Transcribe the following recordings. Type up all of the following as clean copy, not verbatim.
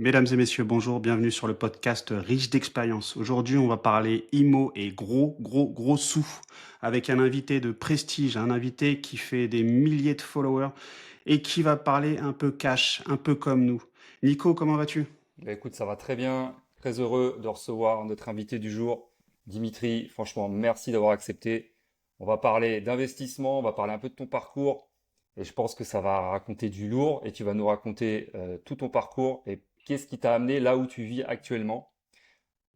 Mesdames et messieurs, bonjour, bienvenue sur le podcast Riche d'expérience. Aujourd'hui, on va parler IMO et gros sous avec un invité de prestige, un invité qui fait des milliers de followers et qui va parler un peu cash, un peu comme nous. Nico, comment vas-tu? Écoute, ça va très bien. Très heureux de recevoir notre invité du jour, Dimitri. Franchement, merci d'avoir accepté. On va parler d'investissement, on va parler un peu de ton parcours. Et je pense que ça va raconter du lourd et tu vas nous raconter tout ton parcours et qu'est-ce qui t'a amené là où tu vis actuellement.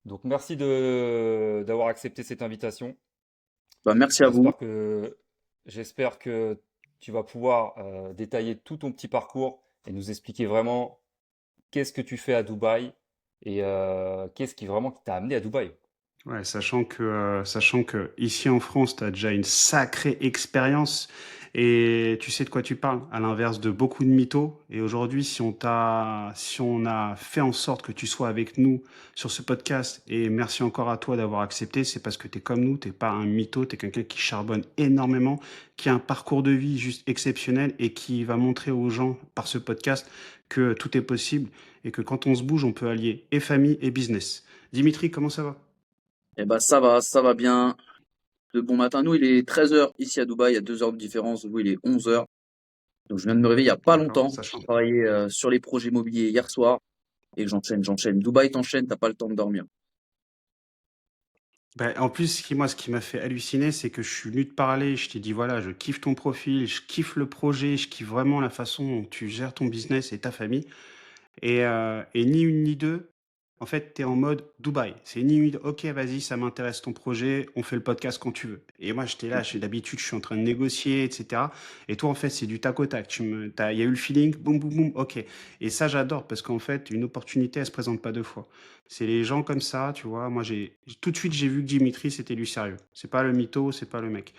Donc merci d'avoir accepté cette invitation. Bah, merci à vous. J'espère que tu vas pouvoir détailler tout ton petit parcours et nous expliquer vraiment qu'est-ce que tu fais à Dubaï et qu'est-ce qui vraiment qui t'a amené à Dubaï? Ouais, sachant que ici en France, tu as déjà une sacrée expérience et tu sais de quoi tu parles, à l'inverse de beaucoup de mythos. Et aujourd'hui, si on a fait en sorte que tu sois avec nous sur ce podcast, et merci encore à toi d'avoir accepté, c'est parce que tu es comme nous, t'es pas un mytho, tu es quelqu'un qui charbonne énormément, qui a un parcours de vie juste exceptionnel et qui va montrer aux gens par ce podcast que tout est possible et que quand on se bouge, on peut allier et famille et business. Dimitri, comment ça va? Eh ben, ça va bien. De bon matin. Nous, il est 13 heures ici à Dubaï. Il y a 2 heures de différence. Vous, il est 11 heures. Donc, je viens de me réveiller il y a pas D'accord, longtemps. ça J'ai change. travaillé sur les projets immobiliers hier soir et j'enchaîne. Dubaï t'enchaîne, t'as pas le temps de dormir. Ben, en plus, ce qui m'a fait halluciner, c'est que je suis venu te parler, je t'ai dit, voilà, je kiffe ton profil, je kiffe le projet, je kiffe vraiment la façon dont tu gères ton business et ta famille. Et ni une ni deux, en fait, tu es en mode Dubaï. C'est ni une, ok, vas-y, ça m'intéresse ton projet, on fait le podcast quand tu veux. Et moi, j'étais là, d'habitude, je suis en train de négocier, etc. Et toi, en fait, c'est du tac au tac. Il y a eu le feeling, boum, boum, boum, ok. Et ça, j'adore parce qu'en fait, une opportunité, elle se présente pas deux fois. C'est les gens comme ça, tu vois. Moi, tout de suite, j'ai vu que Dimitri, c'était lui sérieux. C'est pas le mytho, c'est pas le mec.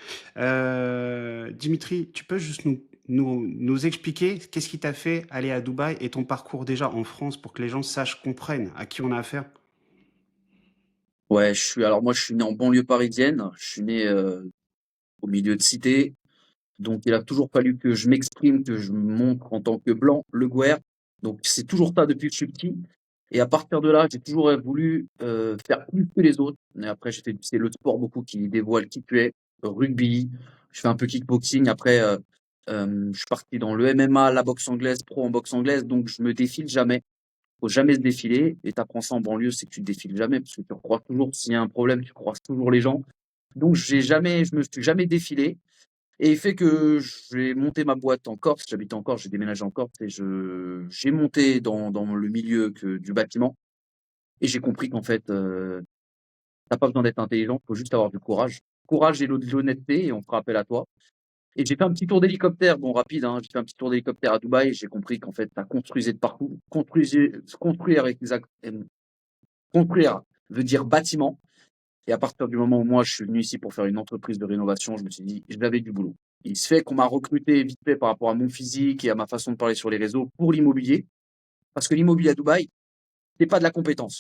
Dimitri, tu peux juste nous expliquer qu'est-ce qui t'a fait aller à Dubaï et ton parcours déjà en France pour que les gens sachent, comprennent à qui on a affaire? Ouais, moi, je suis né en banlieue parisienne. Je suis né au milieu de cité. Donc, il a toujours fallu que je m'exprime, que je me montre en tant que blanc, le Guer. Donc, c'est toujours ça depuis que je suis petit. Et à partir de là, j'ai toujours voulu faire plus que les autres. Et après, c'est le sport beaucoup qui dévoile qui tu es. Rugby, je fais un peu kickboxing. Après, je suis parti dans le MMA, la boxe anglaise, pro en boxe anglaise. Donc, je me défile jamais. Faut jamais se défiler. Et t'apprends ça en banlieue, c'est que tu te défiles jamais parce que tu crois toujours, s'il y a un problème, tu croises toujours les gens. Donc, je me suis jamais défilé. Et il fait que j'ai monté ma boîte en Corse, j'habite en Corse, j'ai déménagé en Corse et j'ai monté dans le milieu du bâtiment et j'ai compris qu'en fait, tu pas besoin d'être intelligent, faut juste avoir du courage. Courage et l'honnêteté et on fera appel à toi. Et j'ai fait un petit tour d'hélicoptère, bon rapide, hein, j'ai fait un petit tour d'hélicoptère à Dubaï et j'ai compris qu'en fait, tu construisais de partout. Construire veut dire bâtiment. Et à partir du moment où moi, je suis venu ici pour faire une entreprise de rénovation, je me suis dit, j'avais du boulot. Il se fait qu'on m'a recruté vite fait par rapport à mon physique et à ma façon de parler sur les réseaux pour l'immobilier. Parce que l'immobilier à Dubaï, c'est pas de la compétence.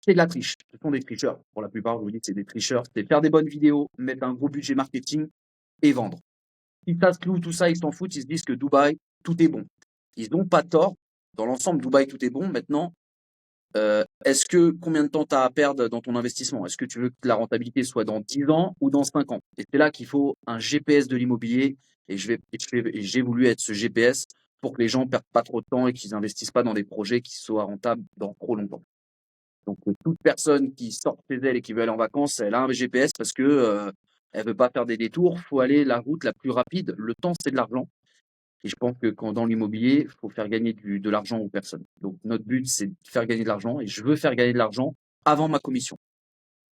C'est de la triche. Ce sont des tricheurs. Pour la plupart, je vous dis que c'est des tricheurs. C'est faire des bonnes vidéos, mettre un gros budget marketing et vendre. Si ça se cloue, tout ça, ils s'en foutent. Ils se disent que Dubaï, tout est bon. Ils n'ont pas tort. Dans l'ensemble, Dubaï, tout est bon. Maintenant, est-ce que combien de temps tu as à perdre dans ton investissement? Est-ce que tu veux que la rentabilité soit dans 10 ans ou dans 5 ans? Et c'est là qu'il faut un GPS de l'immobilier et j'ai voulu être ce GPS pour que les gens perdent pas trop de temps et qu'ils investissent pas dans des projets qui soient rentables dans trop longtemps. Donc, toute personne qui sort chez elle et qui veut aller en vacances, elle a un GPS parce que, elle veut pas faire des détours. Faut aller la route la plus rapide. Le temps, c'est de l'argent. Et je pense que quand dans l'immobilier, il faut faire gagner de l'argent aux personnes. Donc notre but, c'est de faire gagner de l'argent et je veux faire gagner de l'argent avant ma commission.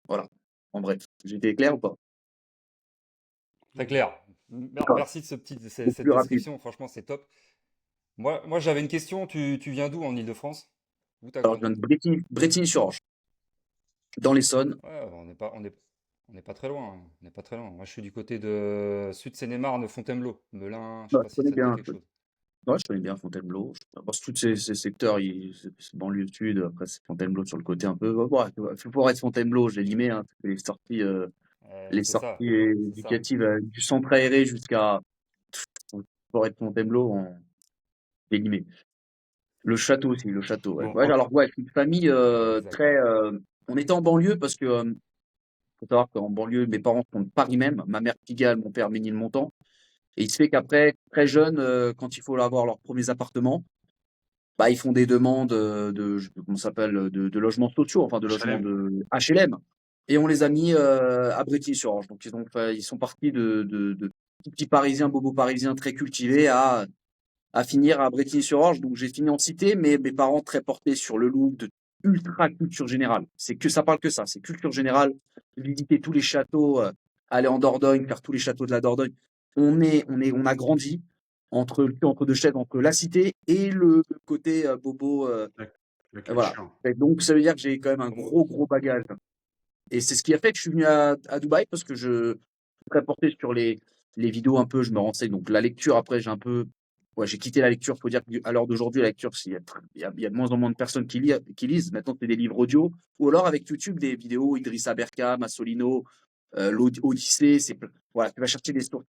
Voilà. En bref, j'ai été clair ou pas? Très clair. D'accord. Merci de Beaucoup cette plus rapide. description, franchement c'est top. Moi j'avais une question, tu viens d'où en Île-de-France? Où t'as Alors je grandi? viens de Brétigny-sur-Orge, dans l'Essonne. Ouais, on n'est pas très loin, hein. On n'est pas très loin. Moi je suis du côté de Sud Seine-et-Marne, Fontainebleau, Melun, je sais Ouais, pas si ça te dit quelque je chose. connais bien Fontainebleau. Parce que tous ces secteurs, c'est banlieue sud, après c'est Fontainebleau sur le côté un peu. Bon, pour être Fontainebleau, j'ai limé, hein, les sorties C'est ça. éducatives du centre aéré jusqu'à pour être Fontainebleau, j'ai limé. Le château aussi, le château, ouais. Bon, Ouais, alors ouais, une famille Exact. très. On était en banlieue parce que faut savoir qu'en banlieue, mes parents sont de Paris même, ma mère Pigalle, mon père Ménilmontant. Et il se fait qu'après, très jeune, quand il faut avoir leurs premiers appartements, bah ils font des demandes comment ça s'appelle, de logements sociaux, enfin de logements HLM. de HLM. Et on les a mis à Brétigny-sur-Orge. Donc ils sont partis de petits Parisiens, bobos parisiens très cultivés à finir à Brétigny-sur-Orge. Donc j'ai fini en cité, mais mes parents très portés sur le Louvre, de ultra culture générale. C'est que ça parle que ça, c'est culture générale. Visiter tous les châteaux, aller en Dordogne, faire tous les châteaux de la Dordogne. On a grandi entre le cul entre deux chaises, entre la cité et le côté bobo. La, la Voilà. culture. Et donc ça veut dire que j'ai quand même un gros bagage. Et c'est ce qui a fait que je suis venu à Dubaï parce que je suis très porté sur les vidéos un peu, je me renseigne. Donc la lecture, après, j'ai un peu. Ouais, j'ai quitté la lecture. Il faut dire qu'à l'heure d'aujourd'hui, la lecture, il y a de moins en moins de personnes qui lisent. Maintenant, c'est des livres audio. Ou alors avec YouTube, des vidéos, Idrissa Berkam, Assolino, l'Odyssée. Voilà, tu vas chercher des sources.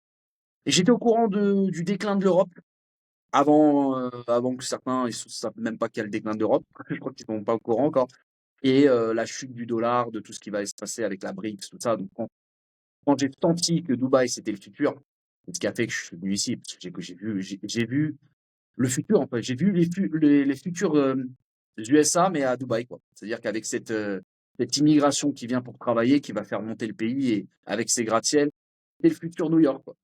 Et j'étais au courant du déclin de l'Europe avant que certains, ils ne savent même pas qu'il y a le déclin de l'Europe. Je crois qu'ils ne sont pas au courant encore. Et la chute du dollar, de tout ce qui va se passer avec la BRICS, tout ça. Donc, quand j'ai senti que Dubaï, c'était le futur, c'est ce qui a fait que je suis venu ici, parce que j'ai vu le futur, en fait. J'ai vu les futurs USA, mais à Dubaï, quoi. C'est-à-dire qu'avec cette immigration qui vient pour travailler, qui va faire monter le pays, et avec ses gratte-ciel, c'est le futur New York, quoi.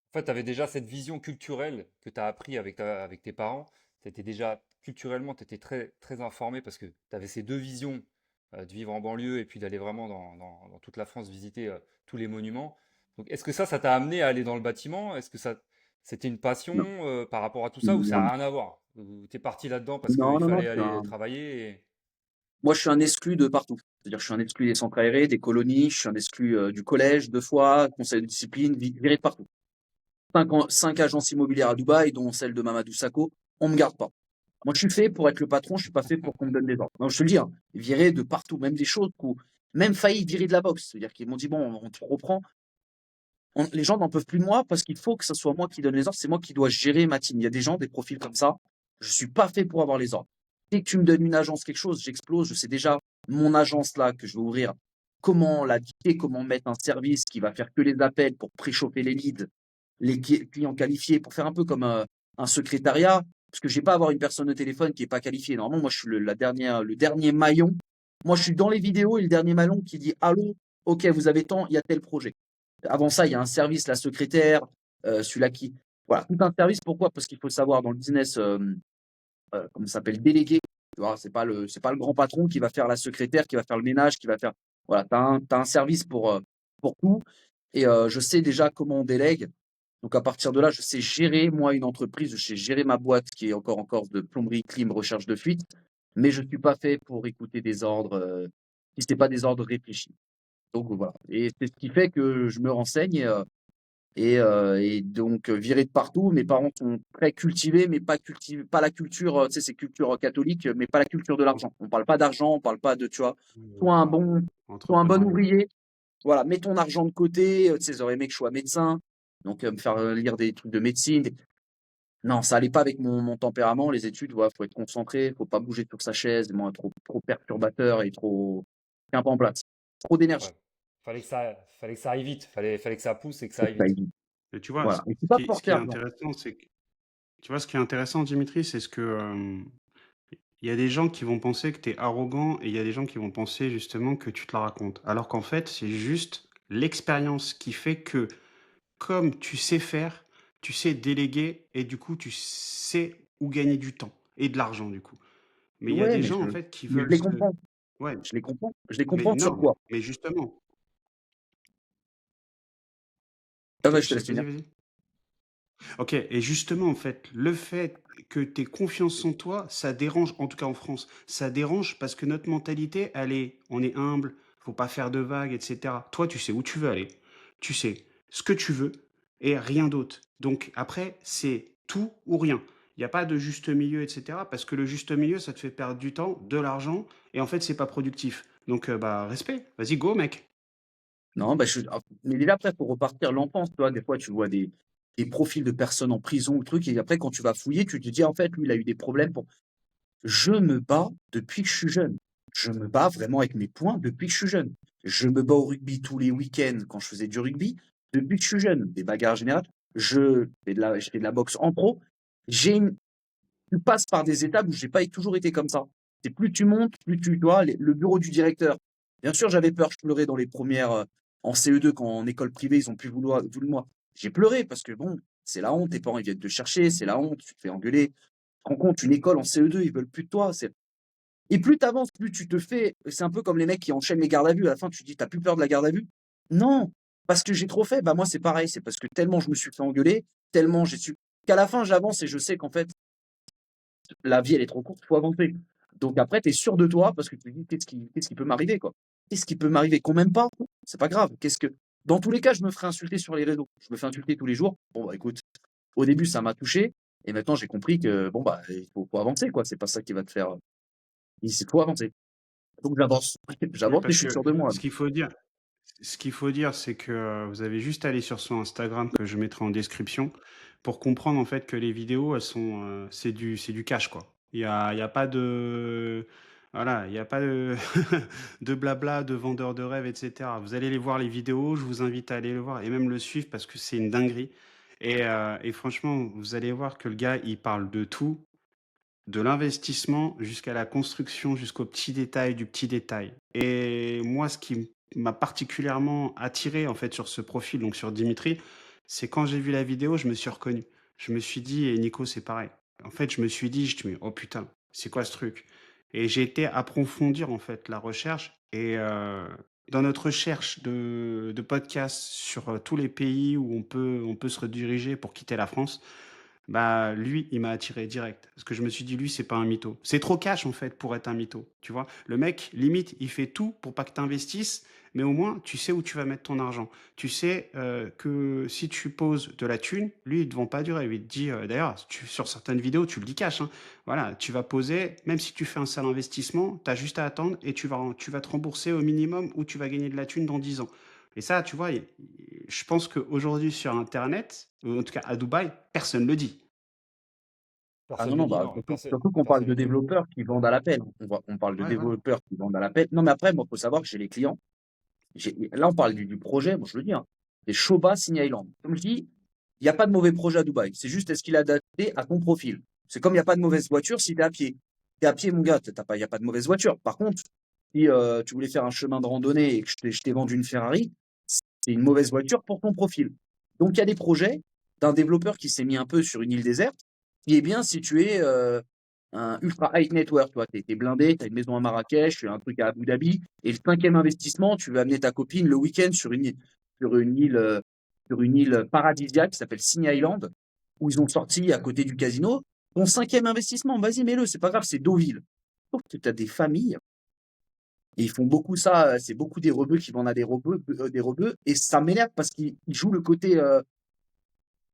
En fait, tu avais déjà cette vision culturelle que tu as appris avec tes parents. C'était déjà culturellement, tu étais très, très informé parce que tu avais ces deux visions de vivre en banlieue et puis d'aller vraiment dans toute la France visiter tous les monuments. Donc, est-ce que ça t'a amené à aller dans le bâtiment? Est-ce que c'était une passion Non, par rapport à tout ça ou ça non, n'a rien à voir? Ou t'es parti là-dedans parce non, qu'il non, non, fallait aller travailler moi, je suis un exclu de partout. C'est-à-dire, je suis un exclu des centres aérés, des colonies, je suis un exclu du collège, 2 fois, conseil de discipline, viré de partout. 5 agences immobilières à Dubaï, dont celle de Mamadou Sakho, on me garde pas. Moi, je suis fait pour être le patron, je suis pas fait pour qu'on me donne des ordres. Non, je te le dis, hein, viré de partout, même des choses même failli virer de la boxe. C'est-à-dire qu'ils m'ont dit, bon, on te reprend. Les gens n'en peuvent plus de moi parce qu'il faut que ce soit moi qui donne les ordres, c'est moi qui dois gérer ma team. Il y a des gens, des profils comme ça, je suis pas fait pour avoir les ordres. Dès que tu me donnes une agence, quelque chose, j'explose, je sais déjà mon agence là que je vais ouvrir, comment la guider, comment mettre un service qui va faire que les appels pour préchauffer les leads, les clients qualifiés, pour faire un peu comme un secrétariat, parce que je vais pas avoir une personne au téléphone qui est pas qualifiée. Normalement, moi, je suis le dernier maillon. Moi, je suis dans les vidéos et le dernier maillon qui dit allô, ok, vous avez temps, il y a tel projet. Avant ça, il y a un service, la secrétaire, celui-là qui. Voilà, tout un service. Pourquoi? Parce qu'il faut savoir dans le business, comment ça s'appelle, délégué. Tu vois, c'est pas le grand patron qui va faire la secrétaire, qui va faire le ménage, qui va faire. Voilà, t'as un service pour tout. Et je sais déjà comment on délègue. Donc à partir de là, je sais gérer moi une entreprise, je sais gérer ma boîte qui est encore en Corse de plomberie, clim, recherche de fuite. Mais je ne suis pas fait pour écouter des ordres si ce n'est pas des ordres réfléchis. Donc voilà. Et c'est ce qui fait que je me renseigne et donc viré de partout. Mes parents sont très cultivés, mais pas cultivés, pas la culture, tu sais, c'est culture catholique, mais pas la culture de l'argent. On parle pas d'argent, on parle pas de, tu vois, sois un Voilà. bon, sois un bon Entrepreneuriat. ouvrier. Voilà, mets ton argent de côté. Tu sais, ils auraient aimé que je sois médecin, donc me faire lire des trucs de médecine. Non, ça allait pas avec mon tempérament. Les études, voilà, faut être concentré, faut pas bouger sur sa chaise, moi, trop perturbateur et trop, un peu en place. Trop d'énergie. ouais, fallait que ça aille vite, fallait que ça pousse et que ça aille Ça vite. évite. Et tu vois, Voilà. Et c'est pas ce qui est porté argent. intéressant, c'est que, tu vois, ce qui est intéressant, Dimitri, c'est ce que, il y a des gens qui vont penser que tu es arrogant et il y a des gens qui vont penser justement que tu te la racontes. Alors qu'en fait, c'est juste l'expérience qui fait que, comme tu sais faire, tu sais déléguer et du coup, tu sais où gagner du temps et de l'argent du coup. Mais il y a Ouais, des gens en fait qui mais je veulent les se... comprends. Ouais, Je les comprends. Je les mais comprends sur non, quoi? mais justement, Ah ouais, je te laisse vas-y, finir. vas-y. Ok, et justement, en fait, le fait que tu aies confiance en toi, ça dérange, en tout cas en France, ça dérange parce que notre mentalité, elle est, on est humble, faut pas faire de vagues, etc. Toi, tu sais où tu veux aller, tu sais ce que tu veux et rien d'autre. Donc après, c'est tout ou rien. Il n'y a pas de juste milieu, etc. Parce que le juste milieu, ça te fait perdre du temps, de l'argent, et en fait, c'est pas productif. Donc, bah, respect, vas-y, go, mec. Non, bah, mais déjà après, faut repartir l'enfance, tu vois. Des fois, tu vois des profils de personnes en prison, le truc et après quand tu vas fouiller, tu te dis: «En fait, lui, il a eu des problèmes pour» je me bats depuis que je suis jeune. Je me bats vraiment avec mes poings depuis que je suis jeune. Je me bats au rugby tous les week-ends quand je faisais du rugby, depuis que je suis jeune, des bagarres générales. Je fais de la boxe en pro. J'ai une Tu passes par des étapes où j'ai pas toujours été comme ça. C'est plus tu montes, plus tu vois, le bureau du directeur. Bien sûr, j'avais peur, je pleurais dans les premières, en CE2 quand en école privée, ils ont plus voulu de moi. J'ai pleuré parce que bon, c'est la honte, tes parents ils viennent te chercher, c'est la honte, tu te fais engueuler. Tu te rends compte, une école en CE2, ils veulent plus de toi. Et plus tu avances, plus tu te fais. C'est un peu comme les mecs qui enchaînent les gardes à vue. À la fin, tu te dis, t'as plus peur de la garde à vue? Non, parce que j'ai trop fait. Bah moi, c'est pareil. C'est parce que tellement je me suis fait engueuler, tellement j'ai su qu'à la fin, j'avance et je sais qu'en fait, la vie, elle est trop courte, il faut avancer. Donc après, tu es sûr de toi parce que tu te dis, qu'est-ce qui peut m'arriver, quoi? Qu'est-ce qui peut m'arriver? Qu'on m'aime pas? C'est pas grave. Dans tous les cas, je me ferai insulter sur les réseaux. Je me fais insulter tous les jours. Bon, bah écoute, au début, ça m'a touché. Et maintenant, j'ai compris que, bon, bah, faut avancer, quoi. C'est pas ça qui va te faire. Il faut avancer. Donc j'avance. Oui, J'avance et parce je suis que sûr de moi. ce qu'il faut dire, c'est que vous avez juste à aller sur son Instagram que je mettrai en description pour comprendre en fait que les vidéos, elles sont, c'est du cash quoi. Il y a pas de, voilà, il y a pas de, de blabla, de vendeur de rêves, etc. Vous allez les voir les vidéos, je vous invite à aller le voir et même le suivre parce que c'est une dinguerie. Et franchement, vous allez voir que le gars, il parle de tout, de l'investissement jusqu'à la construction, jusqu'au petit détail du petit détail. Et moi, ce qui m'a particulièrement attiré en fait sur ce profil, donc sur Dimitri, c'est quand j'ai vu la vidéo, je me suis reconnu. Je me suis dit, et Nico, c'est pareil. En fait, je me suis dit, je me dis, oh putain, c'est quoi ce truc? Et j'ai été approfondir en fait la recherche. Et dans notre recherche de podcast sur tous les pays où on peut se rediriger pour quitter la France, bah, lui, il m'a attiré direct. Parce que je me suis dit, lui, c'est pas un mytho. C'est trop cash, en fait, pour être un mytho. Tu vois, le mec, limite, il fait tout pour pas que tu investisses, mais au moins, tu sais où tu vas mettre ton argent. Tu sais que si tu poses de la thune, lui, il te vend pas du rêve. Il te dit, d'ailleurs, sur certaines vidéos, tu le dis cash, hein. Voilà, tu vas poser, même si tu fais un sale investissement, tu as juste à attendre et tu vas te rembourser au minimum ou tu vas gagner de la thune dans 10 ans. Et ça, tu vois, je pense qu'aujourd'hui sur Internet, ou en tout cas à Dubaï, personne ne le dit. Ah Personne non, ne le non, dit, bah, non. surtout qu'on parle Personne de ne le dit. développeurs qui vendent à l'appel. On parle de Ouais, voilà. développeurs qui vendent à l'appel. Non, mais après, moi, faut savoir que j'ai les clients. Là, on parle du projet, moi je le dis, hein. C'est Shoba Sign Island. Comme je dis, il n'y a pas de mauvais projet à Dubaï. C'est juste est-ce qu'il est adapté à ton profil. C'est comme il n'y a pas de mauvaise voiture si tu es à pied. Tu es à pied, mon gars, il n'y a pas de mauvaise voiture. Par contre, si tu voulais faire un chemin de randonnée et que je t'ai vendu une Ferrari, c'est une mauvaise voiture pour ton profil. Donc il y a des projets d'un développeur qui s'est mis un peu sur une île déserte, qui est bien situé un ultra high network. Tu es blindé, tu as une maison à Marrakech, un truc à Abu Dhabi. Et le cinquième investissement, tu veux amener ta copine le week-end sur une île, sur une île paradisiaque qui s'appelle Sign Island, où ils ont sorti à côté du casino. Ton cinquième investissement, vas-y, mets-le, c'est pas grave, c'est Deauville. Sauf que tu as des familles, et ils font beaucoup ça, c'est beaucoup des rebeux qui vendent à des rebeux, et ça m'énerve parce qu'ils jouent le côté, Ouais.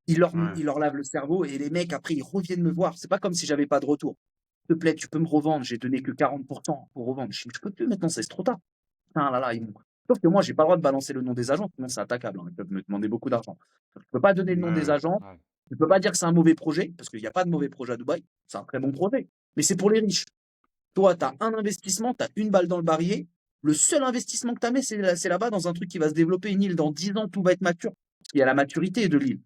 ils leur lavent le cerveau, et les mecs, après, ils reviennent me voir. C'est pas comme si j'avais pas de retour. S'il te plaît, tu peux me revendre, j'ai donné que 40% pour revendre. Je peux plus maintenant, c'est trop tard. Ah là là, sauf que moi, j'ai pas le droit de balancer le nom des agents, sinon c'est attaquable, hein. Ils peuvent me demander beaucoup d'argent. Je peux pas donner le nom Ouais, des ouais. agents. Ouais. Je peux pas dire que c'est un mauvais projet, parce qu'il n'y a pas de mauvais projet à Dubaï. C'est un très bon projet. Mais c'est pour les riches. Toi, tu as un investissement, tu as une balle dans le barillet. Le seul investissement que tu as mis, c'est là-bas dans un truc qui va se développer. Une île, dans 10 ans, tout va être mature. Il y a la maturité de l'île.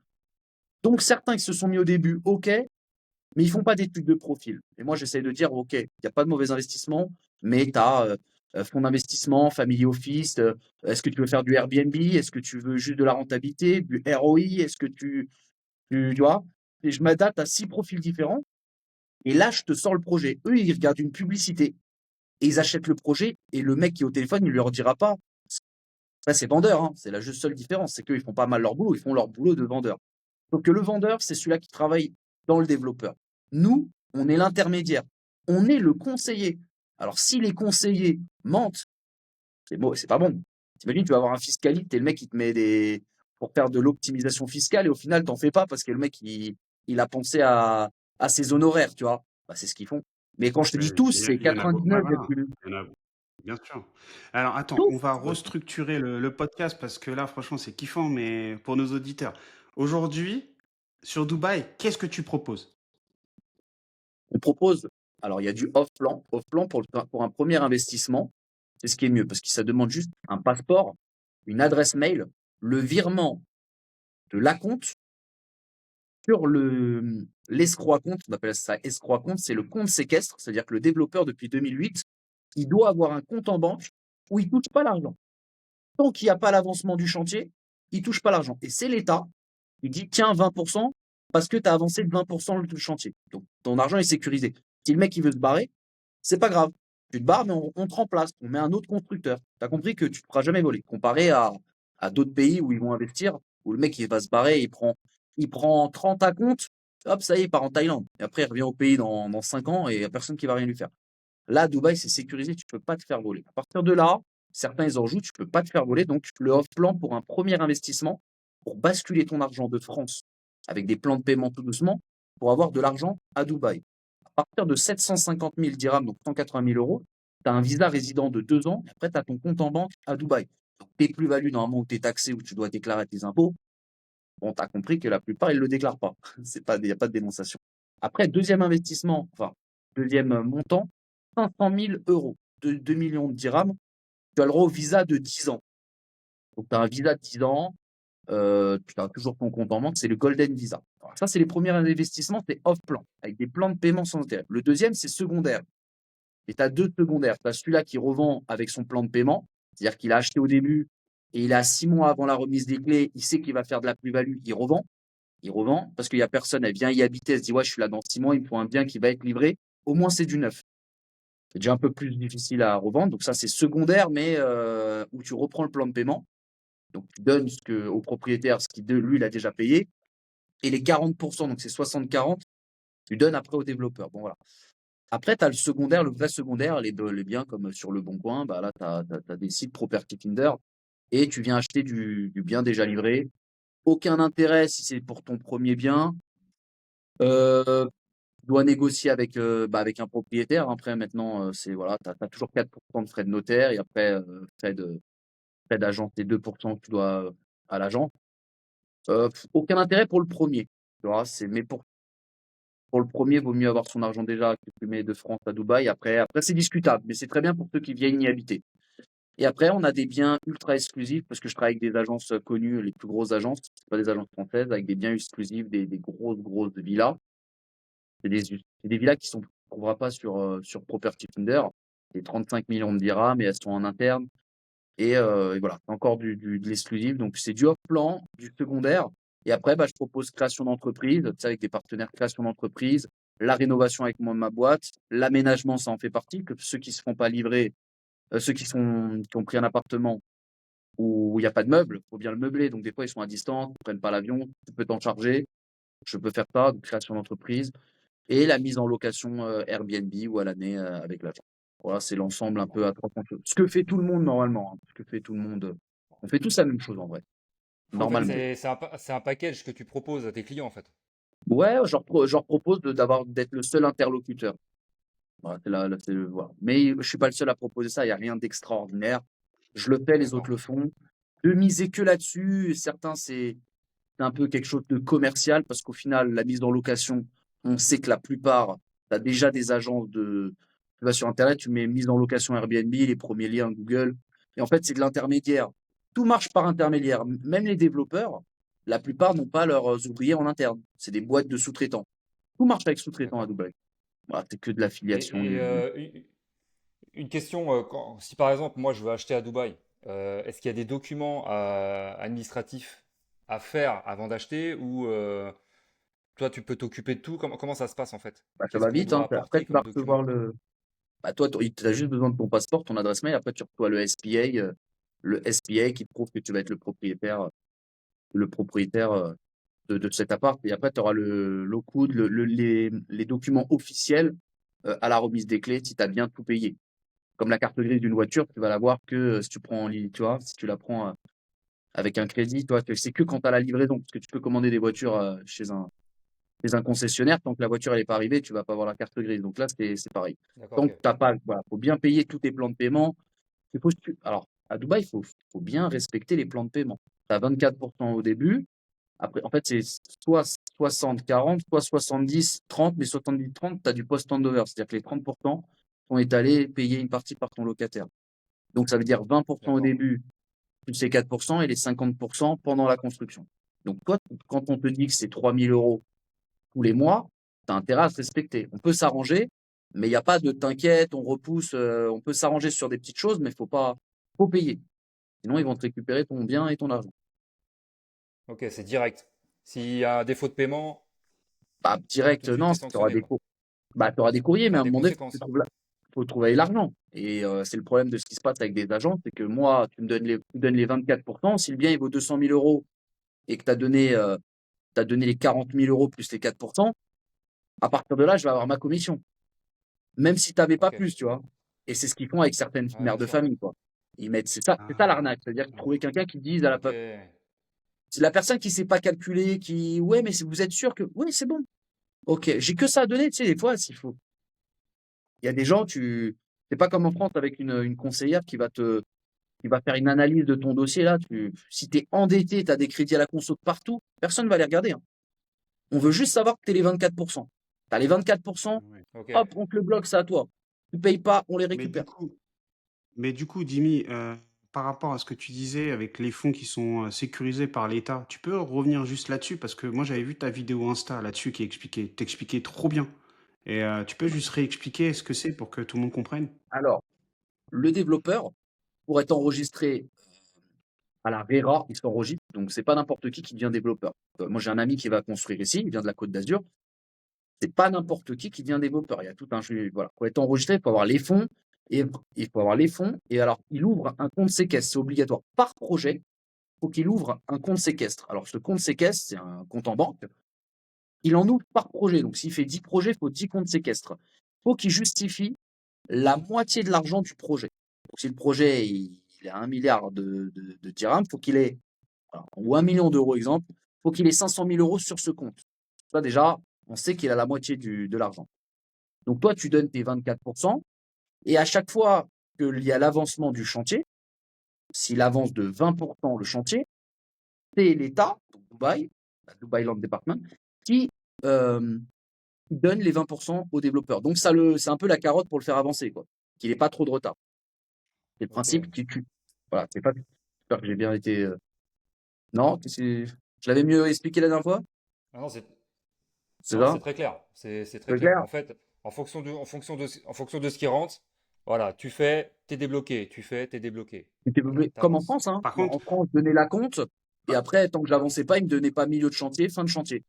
Donc, certains qui se sont mis au début, OK, mais ils font pas d'études de profil. Et moi, j'essaie de dire, OK, il n'y a pas de mauvais investissement, mais tu as fonds d'investissement, family office. Est-ce que tu veux faire du Airbnb? Est-ce que tu veux juste de la rentabilité, du ROI? Est-ce que tu vois? Et je m'adapte à 6 profils différents. Et là, je te sors le projet. Eux, ils regardent une publicité et ils achètent le projet. Et le mec qui est au téléphone, il leur dira pas. Ça, c'est vendeur, hein. C'est la juste seule différence. C'est qu'ils font pas mal leur boulot. Ils font leur boulot de vendeur. Donc, le vendeur, c'est celui-là qui travaille dans le développeur. Nous, on est l'intermédiaire. On est le conseiller. Alors, si les conseillers mentent, c'est bon, c'est pas bon. T'imagines, tu vas avoir un fiscaliste et le mec, il te met pour faire de l'optimisation fiscale et au final, t'en fais pas parce que le mec, il a pensé à ses honoraires, tu vois. Bah, c'est ce qu'ils font. Mais quand je te dis Mais tous, il y, c'est il y en a beaucoup. Ouais, 99, voilà. Il y en a, bien sûr. Alors, attends, tous. on va restructurer le podcast parce que là, franchement, c'est kiffant, mais pour nos auditeurs. Aujourd'hui, sur Dubaï, qu'est-ce que tu proposes? On propose, alors il y a du off-plan. Off-plan pour un premier investissement, c'est ce qui est mieux parce que ça demande juste un passeport, une adresse mail, le virement de l'acompte sur l'escroc à compte. On appelle ça escroc à compte, c'est le compte séquestre, c'est-à-dire que le développeur depuis 2008, il doit avoir un compte en banque où il touche pas l'argent. Tant qu'il n'y a pas l'avancement du chantier, il touche pas l'argent. Et c'est l'État qui dit tiens 20% parce que tu as avancé de 20% le chantier. Donc ton argent est sécurisé. Si le mec il veut se barrer, c'est pas grave. Tu te barres, mais on te remplace. On met un autre constructeur. Tu as compris que tu ne te feras jamais voler. Comparé à d'autres pays où ils vont investir, où le mec il va se barrer, il prend 30 à compte, hop, ça y est, il part en Thaïlande. Et après, il revient au pays dans 5 ans et il n'y a personne qui va rien lui faire. Là, à Dubaï, c'est sécurisé, tu ne peux pas te faire voler. À partir de là, certains, ils en jouent, tu ne peux pas te faire voler. Donc, le off-plan pour un premier investissement, pour basculer ton argent de France avec des plans de paiement tout doucement, pour avoir de l'argent à Dubaï. À partir de 750 000 dirhams, donc 180 000 euros, tu as un visa résident de 2 ans, et après, tu as ton compte en banque à Dubaï. Donc, tes plus-values, normalement, où tu es taxé, où tu dois déclarer tes impôts, bon, tu as compris que la plupart, ils ne le déclarent pas. Il n'y a pas de dénonciation. Après, deuxième investissement, enfin, deuxième montant, 500 000 euros, 2 millions de dirhams, tu as le droit au visa de 10 ans. Donc, tu as un visa de 10 ans, tu as toujours ton compte en banque, c'est le Golden Visa. Alors, ça, c'est les premiers investissements, c'est off-plan, avec des plans de paiement sans intérêt. Le deuxième, c'est secondaire. Et tu as deux secondaires. Tu as celui-là qui revend avec son plan de paiement, c'est-à-dire qu'il a acheté au début et il a 6 mois avant la remise des clés, il sait qu'il va faire de la plus-value, il revend parce qu'il n'y a personne, elle vient y habiter, elle se dit ouais, je suis là dans 6 mois, il me faut un bien qui va être livré. Au moins, c'est du neuf. C'est déjà un peu plus difficile à revendre. Donc, ça, c'est secondaire, mais où tu reprends le plan de paiement. Donc, tu donnes au propriétaire ce qu'il, lui, il a déjà payé. Et les 40%, donc c'est 60-40, tu donnes après au développeur. Bon, voilà. Après, tu as le secondaire, le vrai secondaire, les biens comme sur Le Bon Coin. Bah, là, tu as des sites Property Finder et tu viens acheter du bien déjà livré. Aucun intérêt si c'est pour ton premier bien. Tu dois négocier avec un propriétaire. Après, maintenant, c'est voilà, tu as toujours 4% de frais de notaire et après, frais d'agence, c'est 2% que tu dois à l'agent. Aucun intérêt pour le premier. Tu vois, mais pour le premier, il vaut mieux avoir son argent déjà que tu mets de France à Dubaï. Après c'est discutable, mais c'est très bien pour ceux qui viennent y habiter. Et après, on a des biens ultra exclusifs parce que je travaille avec des agences connues, les plus grosses agences, c'est pas des agences françaises, avec des biens exclusifs, des grosses villas. C'est des villas qui ne se trouvera pas sur Property Finder. C'est 35 millions de dirhams et elles sont en interne. Et voilà, c'est encore de l'exclusif. Donc, c'est du off-plan, du secondaire. Et après, bah, je propose création d'entreprise, tu sais, avec des partenaires création d'entreprise, la rénovation avec moi, ma boîte, l'aménagement, ça en fait partie, que ceux qui ne se font pas livrer, ceux qui ont pris un appartement où il n'y a pas de meubles, il faut bien le meubler. Donc, des fois, ils sont à distance, ils ne prennent pas l'avion, tu peux t'en charger. Je peux faire ça, donc création d'entreprise et la mise en location Airbnb ou à l'année avec l'agent. Voilà, c'est l'ensemble un peu à 300 choses. Ce que fait tout le monde normalement, hein, ce que fait tout le monde. On fait tous la même chose en vrai, En fait, normalement. c'est un package que tu proposes à tes clients, en fait. Ouais, je leur propose d'être le seul interlocuteur. Voilà, voilà. Mais je suis pas le seul à proposer ça, il n'y a rien d'extraordinaire. Je le fais, les autres D'accord. le font. De miser que là-dessus, certains, c'est un peu quelque chose de commercial parce qu'au final, la mise en location, on sait que la plupart, tu as déjà des agences tu vas sur Internet, tu mets mise en location Airbnb, les premiers liens Google. Et en fait, c'est de l'intermédiaire. Tout marche par intermédiaire. Même les développeurs, la plupart n'ont pas leurs ouvriers en interne. C'est des boîtes de sous-traitants. Tout marche avec sous-traitants à D'accord. Dubaï. Voilà, c'est que de l'affiliation. Et une question, si par exemple, moi, je veux acheter à Dubaï, est-ce qu'il y a des documents administratifs à faire avant d'acheter ou toi, tu peux t'occuper de tout? Comment ça se passe en fait? Bah, ça Qu'est-ce va qu'on vite. doit Hein. Après, apporter tu vas comme recevoir document? le. Bah, toi, tu as juste besoin de ton passeport, ton adresse mail. Après, tu reçois le SPA qui prouve que tu vas être le propriétaire de cet appart. Et après, tu auras le low-code, les documents officiels à la remise des clés si tu as bien tout payé. Comme la carte grise d'une voiture, tu vas l'avoir que si tu prends en ligne, tu vois, si tu la prends avec un crédit, toi, c'est que quand tu as la livraison, parce que tu peux commander des voitures chez un concessionnaire, tant que la voiture n'est pas arrivée, tu vas pas avoir la carte grise. Donc là, c'est pareil. D'accord, Tant ok. que t'as pas, voilà, faut bien payer tous tes plans de paiement. Alors, à Dubaï, il faut bien respecter les plans de paiement. Tu as 24% au début. Après, en fait, c'est soit 60-40, soit 70-30, mais 70-30, tu as du post-handover. C'est-à-dire que les 30% sont étalés, payés une partie par ton locataire. Donc, ça veut dire 20% au D'accord. début, plus les 4% et les 50% pendant la construction. Donc, toi, quand on te dit que c'est 3 000 euros tous les mois, tu as intérêt à se respecter. On peut s'arranger, mais il n'y a pas de t'inquiète, on repousse, on peut s'arranger sur des petites choses, mais faut payer. Sinon, ils vont te récupérer ton bien et ton argent. Ok, c'est direct. S'il y a un défaut de paiement, Bah, tout direct, de suite, non, t'es tu auras sanctionné, des quoi. cours. Bah, tu auras des courriers, mais à Enfin, un des moment donné, conséquences. faut trouver l'argent. Et c'est le problème de ce qui se passe avec des agents, c'est que moi, tu me donnes les 24%. Si le bien il vaut 200 000 euros et que tu as donné les 40 000 euros plus les 4%, à partir de là, je vais avoir ma commission. Même si tu n'avais pas Ok. plus, tu vois. Et c'est ce qu'ils font avec certaines Ouais, mères bien de sûr. famille, quoi. Ils mettent, c'est ça Ah, l'arnaque. C'est-à-dire trouver quelqu'un qui dise à la Ok. c'est la personne qui sait pas calculer, ouais, mais vous êtes sûr que, oui, c'est bon. Ok, j'ai que ça à donner, tu sais, des fois, s'il faut. Il y a des gens, c'est pas comme en France avec une conseillère qui va faire une analyse de ton dossier, là. Si tu es endetté, tu as des crédits à la conso de partout, personne ne va les regarder, hein. On veut juste savoir que tu es les 24%. Tu as les 24%, ouais. Ok. hop, on te le bloque, c'est à toi. Tu payes pas, on les Mais du récupère. coup, mais du coup, Dimi, par rapport à ce que tu disais avec les fonds qui sont sécurisés par l'État, tu peux revenir juste là-dessus parce que moi j'avais vu ta vidéo Insta là-dessus qui t'expliquait trop bien. Et tu peux juste réexpliquer ce que c'est pour que tout le monde comprenne? Alors, le développeur, pour être enregistré à la RERA, il s'enregistre. Donc, c'est pas n'importe qui devient développeur. Moi, j'ai un ami qui va construire ici, il vient de la Côte d'Azur. C'est pas n'importe qui devient développeur. Il y a tout un jeu. Voilà. Pour être enregistré, il faut avoir les fonds. Et il faut avoir les fonds. Et alors, il ouvre un compte séquestre. C'est obligatoire par projet. Il faut qu'il ouvre un compte séquestre. Alors, ce compte séquestre, c'est un compte en banque. Il en ouvre par projet. Donc, s'il fait 10 projets, il faut 10 comptes séquestres. Il faut qu'il justifie la moitié de l'argent du projet. Donc, si le projet il a 1 milliard de dirhams, faut qu'il ait, ou 1 million d'euros, exemple, il faut qu'il ait 500 000 euros sur ce compte. Ça, déjà, on sait qu'il a la moitié de l'argent. Donc, toi, tu donnes tes 24%, et à chaque fois qu'il y a l'avancement du chantier, s'il avance de 20% le chantier, c'est l'État, donc Dubaï, la Dubai Land Department, qui euh, donne les 20% aux développeurs. Donc, c'est un peu la carotte pour le faire avancer, quoi. Qu'il n'ait pas trop de retard. C'est le Ok. principe qui tue. Voilà, c'est pas. J'espère que j'ai bien été. Non, je l'avais mieux expliqué la dernière fois. Ah non, c'est C'est non, ça? c'est très clair. C'est très C'est clair. clair? En fait, en fonction de ce qui rentre, voilà, tu fais, t'es débloqué. Tu fais, t'es débloqué. C'était Voilà, comme en t'avances. France, hein. Par En contre, France, je donnais la compte, et bah, après, tant que j'avançais pas, ils me donnaient pas milieu de chantier, fin de chantier.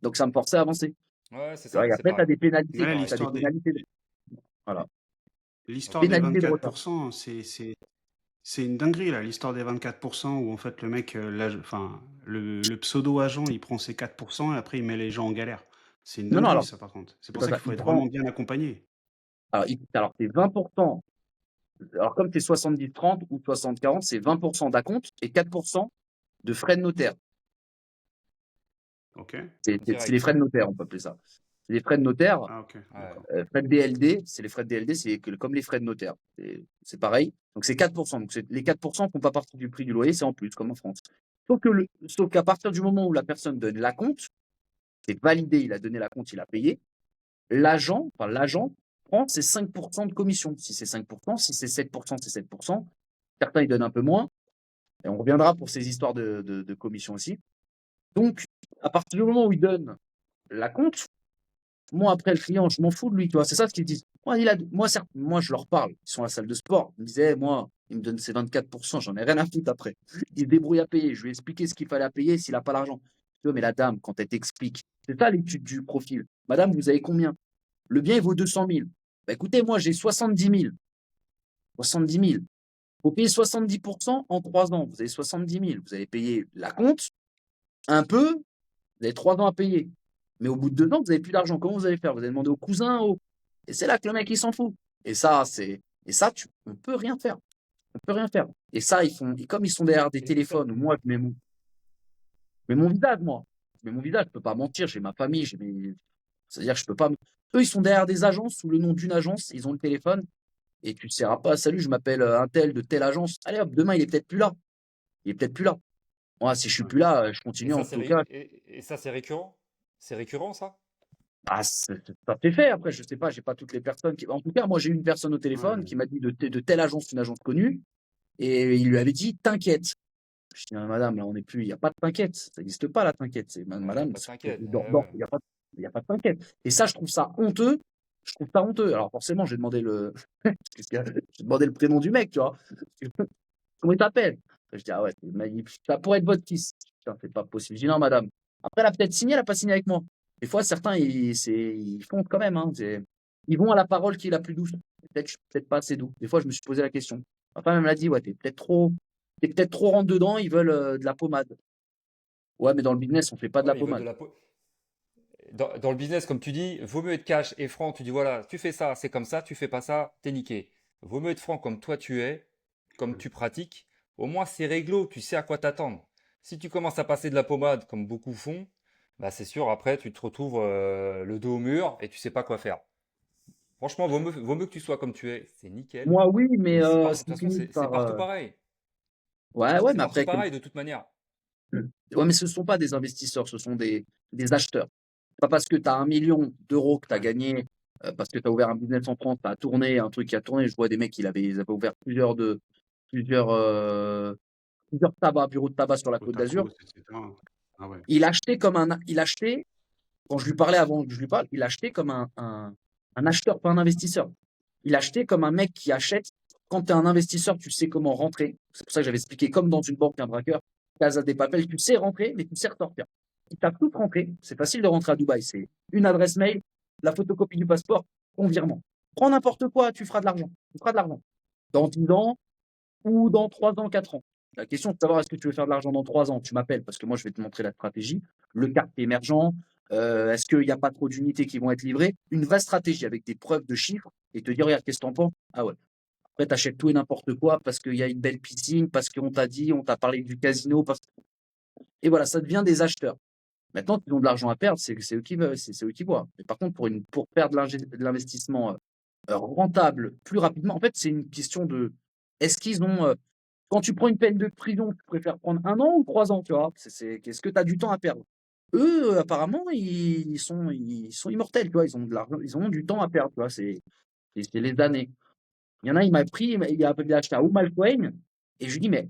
Donc ça me forçait à avancer. Ouais, c'est Tu vois, ça, et c'est après, tu as pareil. des mais C'est là, pénalités. pareil. Tu as des pénalités. Voilà. Ok. l'histoire des Pénalité de retard. 24%, c'est une dinguerie, là, l'histoire des 24% où en fait le mec, enfin, le pseudo-agent, il prend ses 4% et après il met les gens en galère. C'est une Non, non, dinguerie, alors, ça, par contre. C'est c'est pour pas ça ça. qu'il faut Il être prend. vraiment bien accompagné. Alors c'est 20%. Alors, comme tu es 70-30 ou 60-40, c'est 20% d'acompte et 4% de frais de notaire. Ok? C'est les Direct. frais de notaire, on peut appeler ça. C'est les frais de notaire. Ah, ok, Ouais. d'accord. Frais de DLD, c'est les frais de DLD, comme les frais de notaire. C'est pareil. Donc c'est 4%. Donc les 4% ne font pas partie du prix du loyer, c'est en plus, comme en France. Sauf qu'à partir du moment où la personne donne l'acompte, c'est validé, il a donné l'acompte, il a payé, l'agent prend ses 5% de commission. Si c'est 5%, si c'est 7%, c'est 7%. Certains, ils donnent un peu moins. Et on reviendra pour ces histoires de commission aussi. Donc, à partir du moment où il donne l'acompte, moi, après, le client, je m'en fous de lui, tu vois. C'est ça ce qu'ils disent. Certes, moi, je leur parle. Ils sont à la salle de sport. Ils me disaient, moi, il me donne ses 24%, j'en ai rien à foutre après. Il se débrouille à payer. Je lui ai expliqué ce qu'il fallait à payer s'il n'a pas l'argent. Tu vois, mais la dame, quand elle t'explique, c'est ça l'étude du profil. Madame, vous avez combien? Le bien, il vaut 200 000. Bah, écoutez, moi, j'ai 70 000. 70 000. Vous payez 70% en 3 ans. Vous avez 70 000. Vous allez payer la compte, un peu, vous avez 3 ans à payer. Mais au bout de 2 ans, vous n'avez plus d'argent. Comment vous allez faire? Vous allez demander au cousin. Et c'est là que le mec, il s'en fout. On peut rien faire. On peut rien faire. Et ça, et comme ils sont derrière des Et vous faites. téléphones, où moi, je mets mon visage, moi. Je mets mon visage, je peux pas mentir, j'ai ma famille, c'est-à-dire que je peux pas. Eux, ils sont derrière des agences, sous le nom d'une agence, ils ont le téléphone, et tu ne seras pas, salut, je m'appelle un tel de telle agence. Allez hop, demain, il est peut-être plus là. Il est peut-être plus là. Moi, si je suis Ouais. plus là, je Et continue ça, en stockage. et ça, c'est récurrent? C'est récurrent, ça? Ah, ça s'est fait. Après, je sais pas, j'ai pas toutes les personnes qui. En tout cas, moi, j'ai eu une personne au téléphone Ouais. qui m'a dit de telle agence, une agence connue, et il lui avait dit t'inquiète. Je dis, madame, là, on n'est plus, il n'y a pas de t'inquiète. Ça n'existe pas, la t'inquiète. C'est, Il n'y a madame, pas de t'inquiète. il n'y a pas, il y a pas de t'inquiète. Et ça, je trouve ça honteux. Je trouve ça honteux. Alors, forcément, j'ai demandé j'ai demandé le prénom du mec, tu vois. Comment il t'appelle? Je dis, ah ouais, ça pourrait être votre fils. Putain, c'est pas possible. Je dis, non, madame. Après, elle a peut-être signé, elle n'a pas signé avec moi. Des fois, certains, ils font quand même. Hein, ils vont à la parole qui est la plus douce. Peut-être, je suis peut-être pas assez doux. Des fois, je me suis posé la question. Ma femme, elle m'a dit, ouais, t'es peut-être trop rentre dedans, ils veulent de la pommade. Ouais, mais dans le business, on fait pas de Ouais, la mais ils veulent pommade. de la peau. Dans le business, comme tu dis, vaut mieux être cash et franc. Tu dis, voilà, tu fais ça, c'est comme ça, tu fais pas ça, t'es niqué. Vaut mieux être franc comme toi tu es, comme tu pratiques. Au moins, c'est réglo, tu sais à quoi t'attendre. Si tu commences à passer de la pommade, comme beaucoup font, bah c'est sûr, après, tu te retrouves le dos au mur et tu sais pas quoi faire. Franchement, vaut mieux que tu sois comme tu es, c'est nickel. Moi, oui, Et mais de ce toute qui façon, finit c'est par. partout pareil. Ouais, ouais, C'est mais partout après, pareil de toute manière. ouais, mais ce ne sont pas des investisseurs, ce sont des acheteurs. Pas parce que tu as 1 million d'euros que tu as Ouais. gagné, parce que tu as ouvert un business en France, tu as tourné, un truc qui a tourné. Je vois des mecs, ils avaient ouvert plusieurs, plusieurs tabac, bureaux de tabac sur la Au Côte d'Azur. tacos, et cetera. Ah ouais. Il achetait, quand je lui parlais avant que je lui parle, il achetait comme un acheteur, pas un investisseur. Il achetait comme un mec qui achète. Quand tu es un investisseur, tu sais comment rentrer. C'est pour ça que j'avais expliqué, comme dans une banque, un braqueur, Casa des Papel, tu sais rentrer, mais tu sais ressortir. Si tu as tout rentré, c'est facile de rentrer à Dubaï. C'est une adresse mail, la photocopie du passeport, ton virement. Prends n'importe quoi, tu feras de l'argent. Tu feras de l'argent. Dans 10 ans ou dans 3 ans, 4 ans. La question, c'est de savoir est-ce que tu veux faire de l'argent dans 3 ans. Tu m'appelles parce que moi, je vais te montrer la stratégie. Le quartier émergent, est-ce qu'il n'y a pas trop d'unités qui vont être livrées? Une vraie stratégie avec des preuves de chiffres et te dire, regarde, qu'est-ce que t'en penses? Ah ouais. Après, tu achètes tout et n'importe quoi parce qu'il y a une belle piscine, parce qu'on t'a dit, on t'a parlé du casino. Et voilà, ça devient des acheteurs. Maintenant, ils ont de l'argent à perdre, c'est eux qui veulent, c'est eux qui voient. Mais par contre, pour faire de l'investissement rentable plus rapidement, en fait, c'est une question de est-ce qu'ils ont. Quand tu prends une peine de prison, tu préfères prendre 1 an ou 3 ans, tu vois? Qu'est-ce que tu as du temps à perdre? Eux, apparemment, ils sont immortels, tu vois? Ils ont de l'argent, ils ont du temps à perdre, tu vois? C'est les années. Il y en a, il m'a pris, il a acheté un Humal Coin, et je lui dis, mais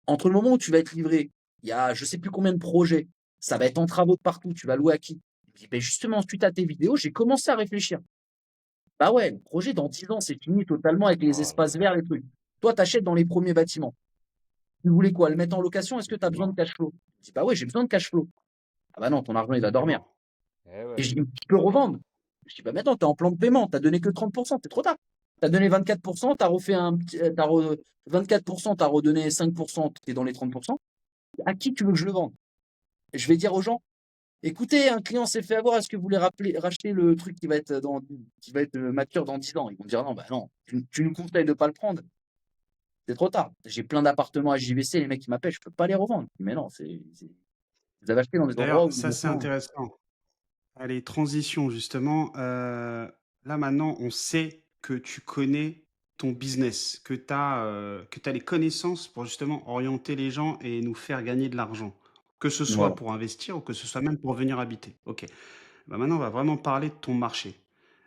entre le moment où tu vas être livré, il y a je sais plus combien de projets, ça va être en travaux de partout, tu vas louer à qui? Il me dit, ben justement, suite à tes vidéos, j'ai commencé à réfléchir. Bah ouais, le projet dans 10 ans, c'est fini totalement avec les Oh là espaces verts, les trucs. Toi, tu achètes dans les premiers bâtiments. Tu voulais quoi? Le mettre en location? Est-ce que tu as besoin de Effectivement. cash flow? Je dis, bah ouais, j'ai besoin de cash flow. Ah bah non, ton argent, il va dormir. Effectivement. Eh Et ouais. je dis, tu peux revendre. Je dis, bah maintenant, tu es en plan de paiement, tu as donné que 30%, c'est trop tard. Tu as donné 24%, tu as refait 24%, tu as redonné 5%, tu es dans les 30%. À qui tu veux que je le vende? Et je vais dire aux gens, écoutez, un client s'est fait avoir, est-ce que vous voulez racheter le truc qui va être mature dans 10 ans? Ils vont dire non, bah non, tu nous conseilles de ne pas le prendre. C'est trop tard. J'ai plein d'appartements à JVC, les mecs qui m'appellent, je peux pas les revendre. Mais non, vous avez acheté dans des endroits D'ailleurs, où ça, c'est maintenant. intéressant. Allez, transition justement. Là maintenant, on sait que tu connais ton business, que tu as les connaissances pour justement orienter les gens et nous faire gagner de l'argent. Que ce soit Voilà. pour investir ou que ce soit même pour venir habiter. Ok. Bah maintenant, on va vraiment parler de ton marché.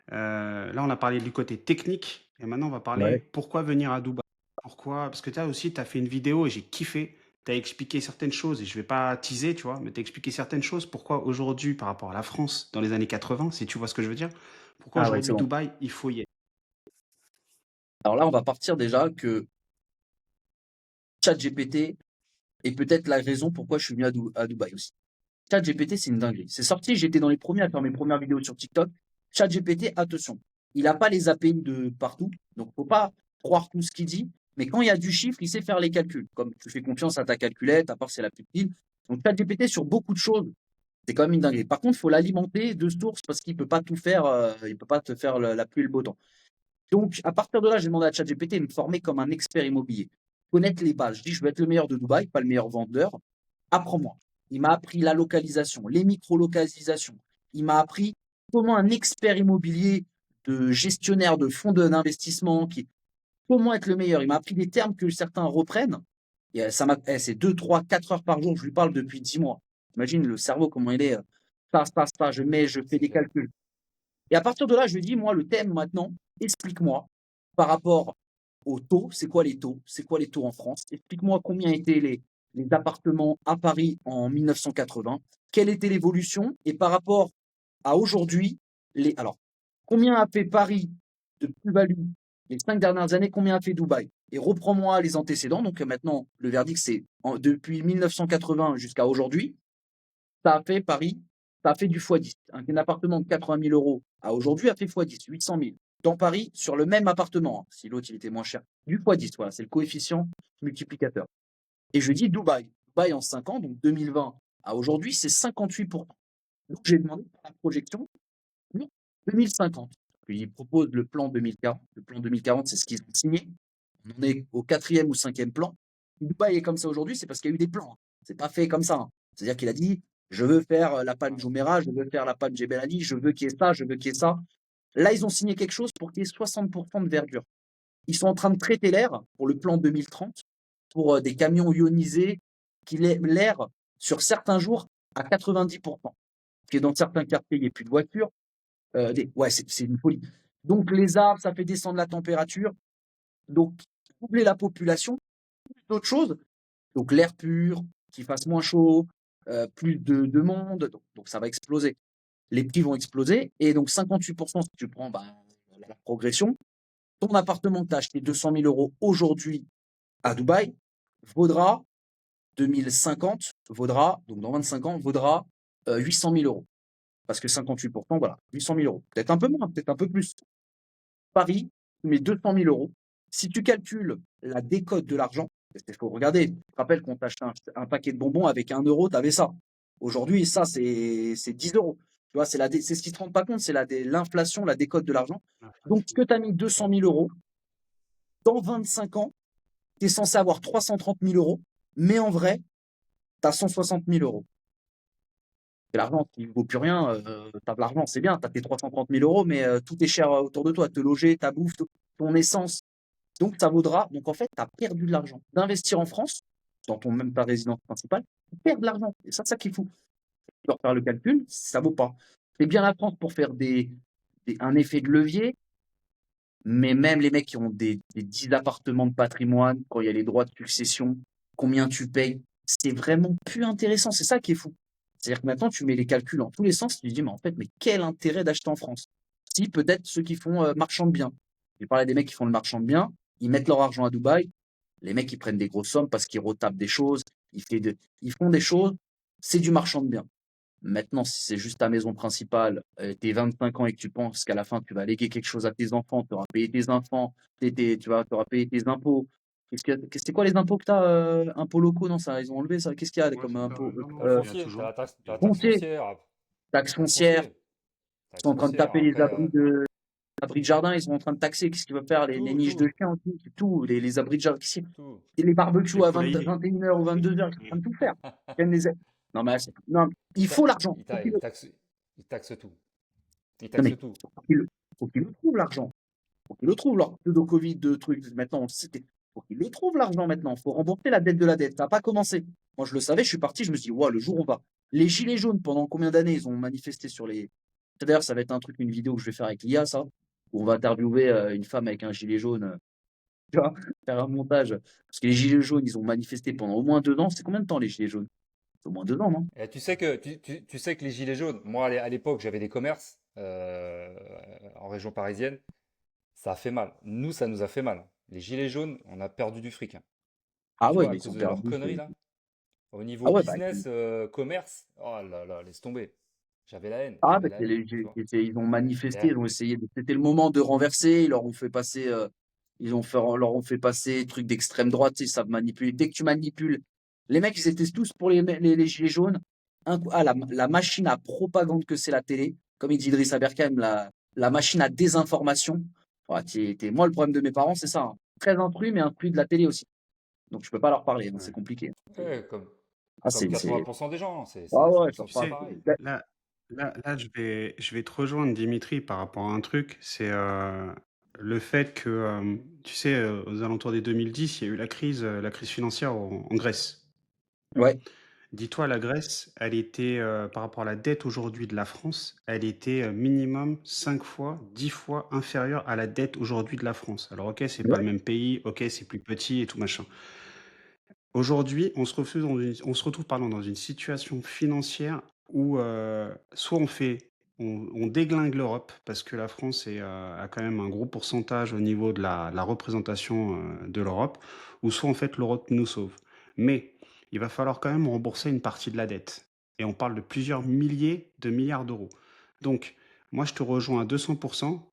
Là, on a parlé du côté technique et maintenant, on va parler Ouais. pourquoi venir à Dubaï. Pourquoi? Parce que tu as aussi, tu as fait une vidéo et j'ai kiffé. Tu as expliqué certaines choses et je vais pas teaser, tu vois, mais tu as expliqué certaines choses. Pourquoi aujourd'hui, par rapport à la France dans les années 80, si tu vois ce que je veux dire, pourquoi Ah ouais, c'est aujourd'hui bon. Dubaï, il faut y être. Alors là, on va partir déjà que ChatGPT est peut-être la raison pourquoi je suis venu à Dubaï aussi. ChatGPT, c'est une dinguerie. C'est sorti, j'étais dans les premiers à faire mes premières vidéos sur TikTok. ChatGPT, attention, il n'a pas les API de partout, donc faut pas croire tout ce qu'il dit. Mais quand il y a du chiffre, il sait faire les calculs. Comme tu fais confiance à ta calculette, à part c'est la plus petite. Donc ChatGPT sur beaucoup de choses, c'est quand même une dinguerie. Par contre, il faut l'alimenter de sources parce qu'il peut pas tout faire, il peut pas te faire la pluie et le beau temps. Donc, à partir de là, j'ai demandé à ChatGPT de me former comme un expert immobilier, connaître les bases. Je dis, je veux être le meilleur de Dubaï, pas le meilleur vendeur. Apprends-moi. Il m'a appris la localisation, les micro-localisations. Il m'a appris comment un expert immobilier de gestionnaire de fonds d'investissement, comment être le meilleur. Il m'a appris des termes que certains reprennent. Et c'est 2, 3, 4 heures par jour. Je lui parle depuis 10 mois. Imagine le cerveau, comment il est. ça, je fais C'est des clair. calculs. Et à partir de là, je lui dis: «Moi, le thème maintenant, explique-moi par rapport aux taux, c'est quoi les taux? C'est quoi les taux en France? Explique-moi combien étaient les appartements à Paris en 1980, quelle était l'évolution et par rapport à aujourd'hui, alors, combien a fait Paris de plus-value les 5 dernières années, combien a fait Dubaï? Et reprends-moi les antécédents». Donc maintenant, le verdict, c'est depuis 1980 jusqu'à aujourd'hui, ça a fait Paris, ça a fait du x10. Un appartement de 80 000 euros à aujourd'hui a fait x10, 800 000. Dans Paris, sur le même appartement, hein, si l'autre il était moins cher, du x10, voilà, c'est le coefficient multiplicateur. Et je dis Dubaï. Dubaï en 5 ans, donc 2020 à aujourd'hui, c'est 58%. Donc j'ai demandé pour la projection pour 2050. Puis ils proposent le plan 2040. Le plan 2040, c'est ce qu'ils ont signé. On est au quatrième ou cinquième plan. Dubaï est comme ça aujourd'hui, c'est parce qu'il y a eu des plans. C'est pas fait comme ça, hein. C'est-à-dire qu'il a dit, je veux faire la panne Ouais. Jumeirah, je veux faire la panne Jebel Ali, je veux qu'il y ait ça, je veux qu'il y ait ça. Là, ils ont signé quelque chose pour qu'il y ait 60% de verdure. Ils sont en train de traiter l'air pour le plan 2030, pour des camions ionisés, qu'il ait l'air sur certains jours à 90%. Qui est dans certains quartiers, il n'y ait plus de voitures. Ouais, c'est une folie. Donc les arbres, ça fait descendre la température. Donc, doubler la population, d'autres choses. Donc l'air pur, qu'il fasse moins chaud, plus de monde, donc ça va exploser. Les prix vont exploser et donc 58% si tu prends la progression, ton appartement que tu as acheté 200 000 euros aujourd'hui à Dubaï vaudra 2050, vaudra, donc dans 25 ans, vaudra 800 000 euros. Parce que 58%, voilà, 800 000 euros. Peut-être un peu moins, peut-être un peu plus. Paris, tu mets 200 000 euros. Si tu calcules la décote de l'argent, il faut regarder. Tu te rappelles qu'on t'achetait un paquet de bonbons avec 1 euro, tu avais ça. Aujourd'hui, ça, c'est 10 euros. Tu vois, c'est ce qui ne se rend pas compte, c'est l'inflation, la décote de l'argent. Donc, ce que tu as mis 200 000 euros, dans 25 ans, tu es censé avoir 330 000 euros, mais en vrai, tu as 160 000 euros. C'est l'argent qui ne vaut plus rien. Tu as de l'argent, c'est bien, tu as tes 330 000 euros, mais tout est cher autour de toi. Te loger, ta bouffe, ton essence. Donc, ça vaudra. Donc, en fait, tu as perdu de l'argent. D'investir en France, dans même ta résidence principale, tu perds de l'argent. Et ça qui est fou. Tu dois faire le calcul, ça vaut pas. C'est bien la France pour faire un effet de levier, mais même les mecs qui ont des 10 appartements de patrimoine, quand il y a les droits de succession, combien tu payes, c'est vraiment plus intéressant. C'est ça qui est fou. C'est-à-dire que maintenant, tu mets les calculs dans tous les sens, tu te dis, mais en fait, mais quel intérêt d'acheter en France? Si peut-être ceux qui font marchand de biens. J'ai parlé des mecs qui font le marchand de biens, ils mettent leur argent à Dubaï, les mecs ils prennent des grosses sommes parce qu'ils retapent des choses, ils font des choses, c'est du marchand de biens. Maintenant, si c'est juste ta maison principale, tu 25 ans et que tu penses qu'à la fin, tu vas léguer quelque chose à tes enfants, tu auras payé tes enfants, tu auras payé tes impôts. C'est quoi les impôts que tu as? Impôts locaux? Non, ça, ils ont enlevé ça. Qu'est-ce qu'il y a Ouais, comme c'est ça, impôts? non, non, Au il y a foncier, toujours. t'as la taxe Foncier, foncière. taxe Taxe foncière. foncière. Ils Taxe sont en train de foncière. taper les Après, abris de jardin, ils sont en train de taxer. Qu'est-ce qu'ils veulent faire? Les tout, niches de tout, chiens aussi, c'est tout. Les abris de jardin. tout. Et les barbecues Les à poulaillers. 21h ou 22h, ils sont en train de tout faire. Non, mais non, il Il, ta- faut l'argent. il taxe tout. Il Non, taxe mais tout. faut qu'il le trouve, l'argent. Faut qu'ils le trouvent, leur pseudo-Covid de trucs. Maintenant, faut qu'ils le trouvent, l'argent, maintenant. Faut rembourser la dette de la dette. Ça n'a pas commencé. Moi, je le savais, je suis parti, je me suis dit, ouais, le jour où on va. Les Gilets jaunes, pendant combien d'années ils ont manifesté sur les. D'ailleurs, ça va être un truc, une vidéo que je vais faire avec l'IA, ça, où on va interviewer une femme avec un gilet jaune, tu vois, faire un montage. Parce que les Gilets jaunes, ils ont manifesté pendant au moins 2 ans. C'est combien de temps, les Gilets jaunes? C'est au moins 2 ans, non? Et tu sais que les gilets jaunes, moi à l'époque j'avais des commerces en région parisienne, ça a fait mal. Nous, ça nous a fait mal. Les gilets jaunes, on a perdu du fric, hein. Ah Tu ouais, vois, à mais ils cause ont de leurs perdu. conneries là. Au niveau Ah ouais, bah, business, commerce, oh là là, laisse tomber. ah, J'avais bah, la haine, tu vois. ils ont Et, manifesté, ils ont essayé. C'était le moment de renverser. Ils leur ont fait passer, leur ont fait passer trucs d'extrême droite. Ils savent manipuler. Dès que tu manipules, les mecs, ils étaient tous pour les gilets jaunes. La machine à propagande que c'est la télé, comme il dit Idriss Aberkan, la machine à désinformation. Ouais, moi, le problème de mes parents, c'est ça, hein. Très instruit, mais instruit de la télé aussi. Donc, je peux pas leur parler, hein, c'est Ouais. compliqué, hein. ouais, Ah, comme 80% des gens, hein, ah ouais, ils sont genre Tu tous ça. sais, pareils. là, je vais te rejoindre, Dimitri, par rapport à un truc. C'est le fait que, tu sais, aux alentours des 2010, il y a eu la crise financière en Grèce. Ouais, Dis-toi, la Grèce, elle était, par rapport à la dette aujourd'hui de la France, elle était, minimum 5 fois, 10 fois inférieure à la dette aujourd'hui de la France. Alors OK, c'est pas Ouais. le même pays, OK, c'est plus petit et tout machin. Aujourd'hui, on se retrouve, pardon, dans une situation financière où, soit on déglingue l'Europe parce que la France a quand même un gros pourcentage au niveau de la représentation, de l'Europe, ou soit en fait l'Europe nous sauve. Mais il va falloir quand même rembourser une partie de la dette et on parle de plusieurs milliers de milliards d'euros. Donc moi, je te rejoins à 200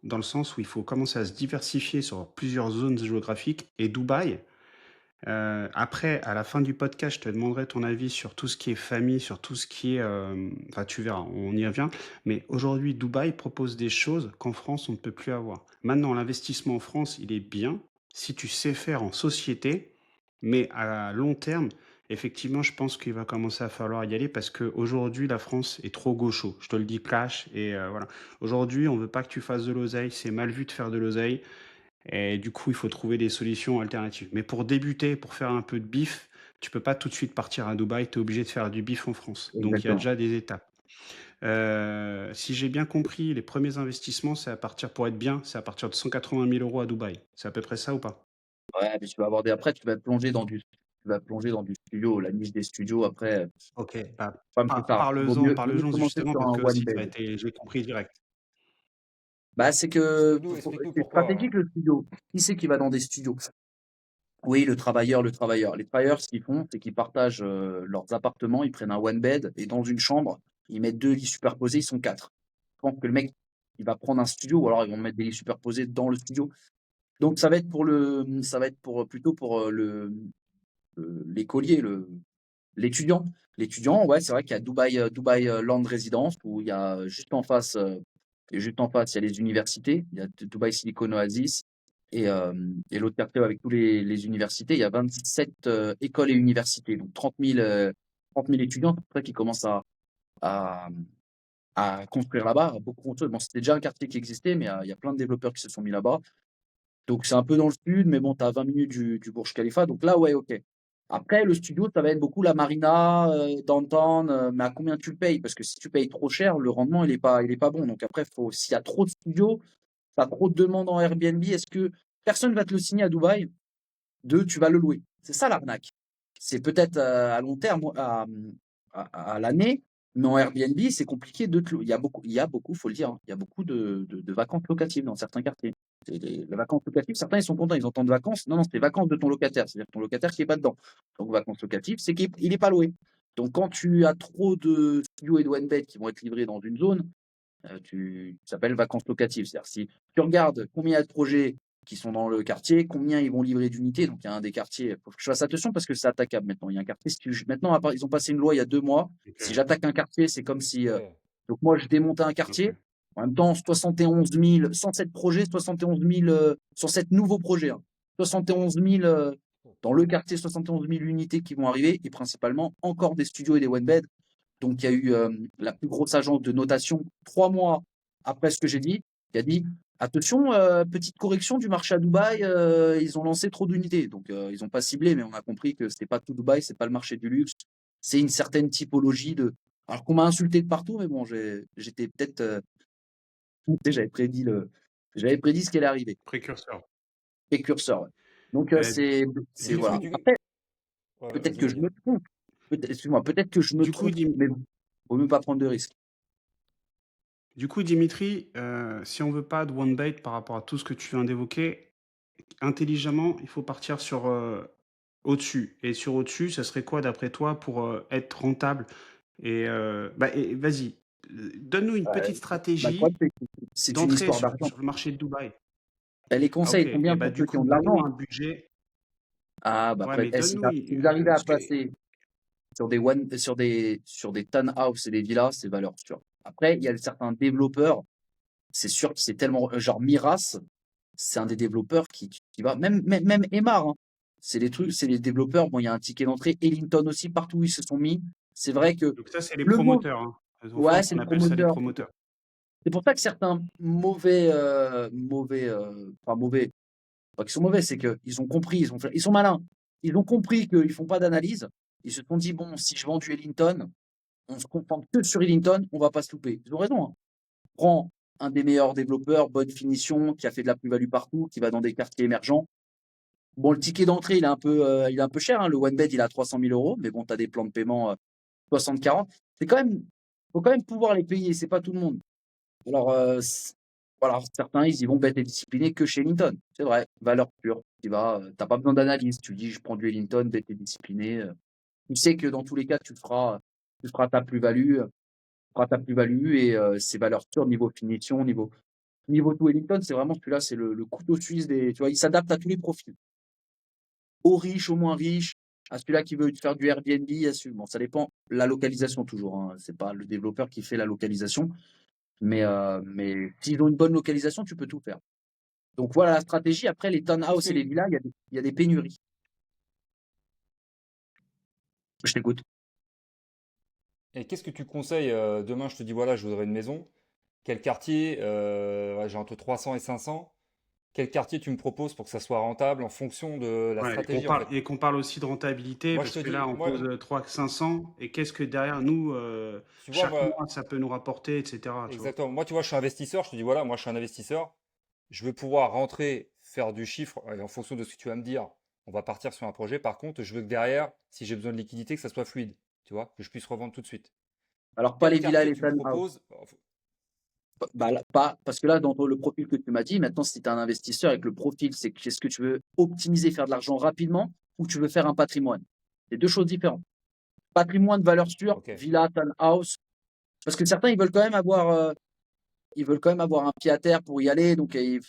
dans le sens où il faut commencer à se diversifier sur plusieurs zones géographiques et Dubaï, après, à la fin du podcast, je te demanderai ton avis sur tout ce qui est famille, sur tout ce qui est, enfin, tu verras, on y revient. Mais aujourd'hui, Dubaï propose des choses qu'en France, on ne peut plus avoir. Maintenant, l'investissement en France, il est bien si tu sais faire en société, mais à long terme, effectivement, je pense qu'il va commencer à falloir y aller parce qu'aujourd'hui, la France est trop gaucho. Je te le dis cash et voilà. Aujourd'hui, on veut pas que tu fasses de l'oseille, c'est mal vu de faire de l'oseille. Et du coup, il faut trouver des solutions alternatives. Mais pour débuter, pour faire un peu de bif, tu peux pas tout de suite partir à Dubaï, tu es obligé de faire du bif en France. Donc il y a Exactement. déjà des étapes. Si j'ai bien compris, les premiers investissements, c'est à partir, pour être bien, c'est à partir de 180 000 euros à Dubaï. C'est à peu près ça ou pas? Ouais, mais tu vas aborder après, tu vas plonger dans du studio, la niche des studios après, Ok, bah, comme c'est ça. Vaut mieux parle-en commencer justement sur parce un que one aussi, bed. j'ai compris direct. Bah, c'est que Explique-nous, explique-nous c'est pourquoi. stratégique le studio. Qui c'est qui va dans des studios? Oui, le travailleur, le travailleur. Les travailleurs, ce qu'ils font, c'est qu'ils partagent, leurs appartements, ils prennent un one bed et dans une chambre, ils mettent 2 lits superposés, ils sont 4. Je pense que le mec, il va prendre un studio ou alors ils vont mettre des lits superposés dans le studio. Donc ça va être plutôt pour, l'écolier, l'étudiant. L'étudiant, ouais, c'est vrai qu'il y a Dubaï Land Residence où il y a juste en face, il y a les universités. Il y a Dubaï Silicon Oasis et l'autre quartier avec tous les universités. Il y a 27 écoles et universités, donc 30 000 étudiants. C'est pour ça qu'ils commencent à, à construire là-bas, à beaucoup construire. Bon, c'était déjà un quartier qui existait, mais il y a plein de développeurs qui se sont mis là-bas. Donc c'est un peu dans le sud, mais bon, tu as 20 minutes du Burj Khalifa. Donc là, ouais, OK. Après, le studio, ça va être beaucoup la marina, downtown, mais à combien tu le payes? Parce que si tu payes trop cher, le rendement, il est pas bon. Donc après, s'il y a trop de studios, tu as trop de demandes en Airbnb, est-ce que personne va te le signer à Dubaï? Deux, tu vas le louer. C'est ça l'arnaque. C'est peut-être à long terme, à l'année, mais en Airbnb, c'est compliqué de te louer. Il y a beaucoup, faut le dire, hein, il y a beaucoup de vacances locatives dans certains quartiers. Les vacances locatives, certains ils sont contents, ils entendent vacances. Non, non, c'est les vacances de ton locataire, c'est-à-dire ton locataire qui est pas dedans. Donc vacances locatives, c'est qu'il est pas loué. Donc quand tu as trop de studios et de one bed qui vont être livrés dans une zone, ça s'appelle vacances locatives. C'est-à-dire si tu regardes combien il y a de projets qui sont dans le quartier, combien ils vont livrer d'unités. Donc il y a un des quartiers, il faut que je fasse attention parce que c'est attaquable maintenant. Il y a un quartier, maintenant, ils ont passé une loi il y a 2 mois. Si Ok, j'attaque un quartier, c'est comme si. Ok. Donc moi, je démontais un quartier. ok. En même temps, 71 000, 107 projets, 71 000, 107 nouveaux projets, hein. 71 000 dans le quartier, 71 000 unités qui vont arriver et principalement encore des studios et des one bed. Donc, il y a eu la plus grosse agence de notation 3 mois après ce que j'ai dit, qui a dit attention, petite correction du marché à Dubaï, ils ont lancé trop d'unités. Donc, ils n'ont pas ciblé, mais on a compris que c'était pas tout Dubaï, c'est pas le marché du luxe, c'est une certaine typologie de. Alors qu'on m'a insulté de partout, mais bon, j'étais peut-être. J'avais prédit ce qui allait arriver. Précurseur. Précurseur, ouais. Donc, Euh, c'est du Est-ce que voilà. coup, tu... Après, Ouais, peut-être vas-y, que je vas-y. me trompe. Excuse-moi, peut-être que je me du coup, trompe, Dim- mais bon, vaut mieux pas prendre de risques. du coup, Dimitri, si on veut pas de one bite par rapport à tout ce que tu viens d'évoquer, intelligemment, il faut partir sur au-dessus. Et sur au-dessus, ça serait quoi d'après toi pour être rentable? Et vas-y, donne-nous une petite Bah, quoi, stratégie c'est une d'entrée histoire d'argent. sur le marché de Dubaï. Les Ah conseils ok, sont et bien bah pour du ceux qui coup, ont de donne-nous l'argent, un hein. budget. Ah, bah Ouais, après, mais donne-nous, si vous arrivez à parce que passer sur des townhouse et des villas, c'est valeur sûre. Après, il y a certains développeurs, c'est sûr que c'est tellement, genre Miras, c'est un des développeurs qui va, même Emar, hein. C'est les trucs, c'est les développeurs. Bon, il y a un ticket d'entrée. Ellington aussi, partout où ils se sont mis. C'est vrai que donc ça, c'est les le mot, promoteurs, hein. En ouais, France, c'est on le appelle ça les promoteur. promoteurs. C'est pour ça que certains enfin mauvais, pas qu'ils sont mauvais, c'est qu'ils ont compris, ils sont malins. Ils ont compris qu'ils font pas d'analyse. Ils se sont dit, bon, si je vends du Ellington, on se concentre que sur Ellington, on va pas se louper. Ils ont raison, hein. Prends un des meilleurs développeurs, bonne finition, qui a fait de la plus-value partout, qui va dans des quartiers émergents. Bon, le ticket d'entrée, il est un peu cher, hein. Le one bed, il est à 300 000 euros, mais bon, tu as des plans de paiement 60-40. C'est quand même, faut quand même pouvoir les payer, c'est pas tout le monde. Alors, voilà, certains, ils y vont bête et disciplinés que chez Ellington. C'est vrai, valeur pure. T'as pas besoin d'analyse. Tu dis, je prends du Ellington, bête et discipliné. Tu sais que dans tous les cas, tu feras ta plus-value, et c'est valeur sûre niveau finition, niveau tout. Ellington, c'est vraiment celui-là, c'est le couteau suisse des. Tu vois, il s'adapte à tous les profils. Aux riches, aux moins riches, à celui-là qui veut faire du Airbnb, bon, ça dépend. La localisation toujours, hein. C'est pas le développeur qui fait la localisation, mais s'ils ont une bonne localisation, tu peux tout faire. Donc voilà la stratégie. Après, les Qu'est-ce townhouse et les que, villas, il y a des pénuries. Je t'écoute. et qu'est-ce que tu conseilles demain, je te dis, voilà, je voudrais une maison. Quel quartier? Ouais, j'ai entre 300 et 500. Quel quartier tu me proposes pour que ça soit rentable en fonction de la Ouais, stratégie, en fait? et qu'on parle aussi de rentabilité, Moi, je parce te que là, dis, on moi, pose 300 et qu'est-ce que derrière nous, tu vois, chaque moi, mois, ça peut nous rapporter, etc. Tu vois. exactement. Moi, tu vois, je suis investisseur. Je te dis, voilà, moi, je suis un investisseur. Je veux pouvoir rentrer, faire du chiffre, et en fonction de ce que tu vas me dire, on va partir sur un projet. Par contre, je veux que derrière, si j'ai besoin de liquidité, que ça soit fluide, tu vois, que je puisse revendre tout de suite. Alors pas Quel les villas et quartier les tu me townhouse. proposes? Bah, pas parce que là, dans le profil que tu m'as dit, maintenant, si tu es un investisseur et que le profil, c'est qu'est-ce que tu veux optimiser, faire de l'argent rapidement, ou tu veux faire un patrimoine. C'est deux choses différentes. Patrimoine de valeur sûre, Ok. villa, townhouse. Parce que certains, ils veulent quand même avoir un pied à terre pour y aller. Donc, si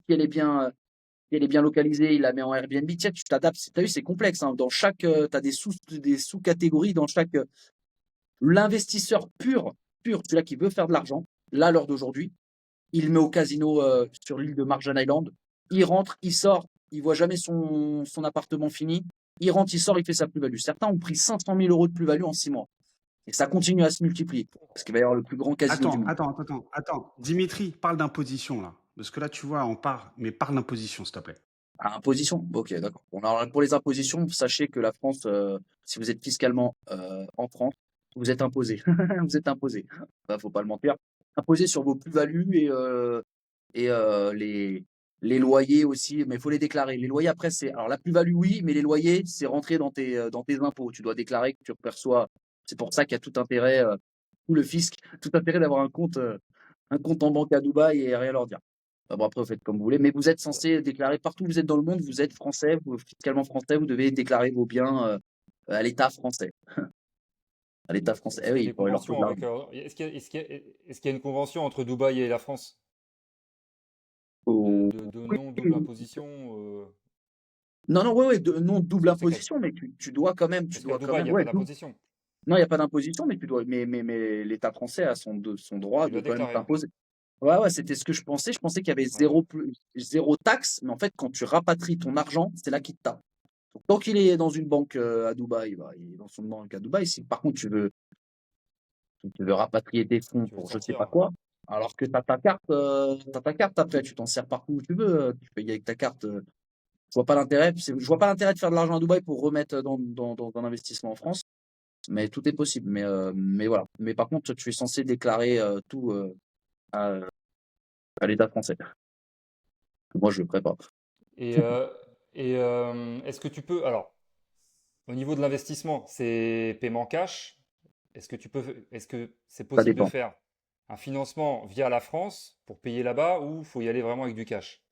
elle est bien localisée, il la met en Airbnb. Tiens, tu t'adaptes. Tu as vu, c'est complexe, hein. Dans chaque, tu as des sous-catégories dans chaque. L'investisseur pur, celui-là qui veut faire de l'argent, là, à l'heure d'aujourd'hui, il le met au casino sur l'île de Marjan Island. Il rentre, il sort, il voit jamais son appartement fini. Il rentre, il sort, il fait sa plus-value. Certains ont pris 500 000 euros de plus-value en 6 mois. Et ça continue à se multiplier. Parce qu'il va y avoir le plus grand casino du monde. Attends. Dimitri, parle d'imposition là. Parce que là, tu vois, on part, mais parle d'imposition, s'il te plaît. À imposition. Ok, d'accord. Bon, alors, pour les impositions, sachez que la France, si vous êtes fiscalement en France, vous êtes imposé. Vous êtes imposé. Ça, faut pas le mentir. Imposé sur vos plus-values et les loyers aussi, mais il faut les déclarer. Les loyers, après, c'est. Alors, la plus-value, oui, mais les loyers, c'est rentré dans tes impôts. Tu dois déclarer que tu perçois. C'est pour ça qu'il y a tout intérêt, tout le fisc, tout intérêt d'avoir un compte en banque à Dubaï et rien leur dire. Bon, après, vous faites comme vous voulez, mais vous êtes censé déclarer partout où vous êtes dans le monde, vous êtes français, vous fiscalement français, vous devez déclarer vos biens à l'État français. À l'État français. Est-ce Eh qu'il oui, y a il des faut leur faut de conventions l'argent. avec, est-ce qu'il y a une convention entre Dubaï et la France Oh, de oui. non double imposition? Non, non, ouais, ouais, non, Parce double que je sais qu'à imposition, mais tu parce qu'à dois quand Dubaï, il même, n'y a pas ouais, d'imposition. non, il n'y a pas d'imposition, mais tu dois, mais l'État français a son droit Tu de dois quand même déclarer. t'imposer. Ouais, ouais, c'était ce que je pensais. Je pensais qu'il y avait Ouais. zéro taxe, mais en fait, quand tu rapatries ton argent, c'est là qu'il te tape. Donc, tant qu'il est dans une banque à Dubaï, bah, il est dans son banque à Dubaï. Si par contre tu veux rapatrier tes fonds Tu veux pour je sais pas sortir. quoi, alors que tu as ta carte après, tu t'en sers partout où tu veux, tu payes avec ta carte. Je vois pas l'intérêt. Je vois pas l'intérêt de faire de l'argent à Dubaï pour remettre dans un investissement en France, mais tout est possible. Mais voilà. Mais par contre, tu es censé déclarer tout à, à l'État français. Moi, je le ferai pas. Et, est-ce que tu peux, alors, au niveau de l'investissement, c'est paiement cash. Est-ce que c'est Ça possible de dépend. faire un financement via la France pour payer là-bas ou faut y aller vraiment avec du cash?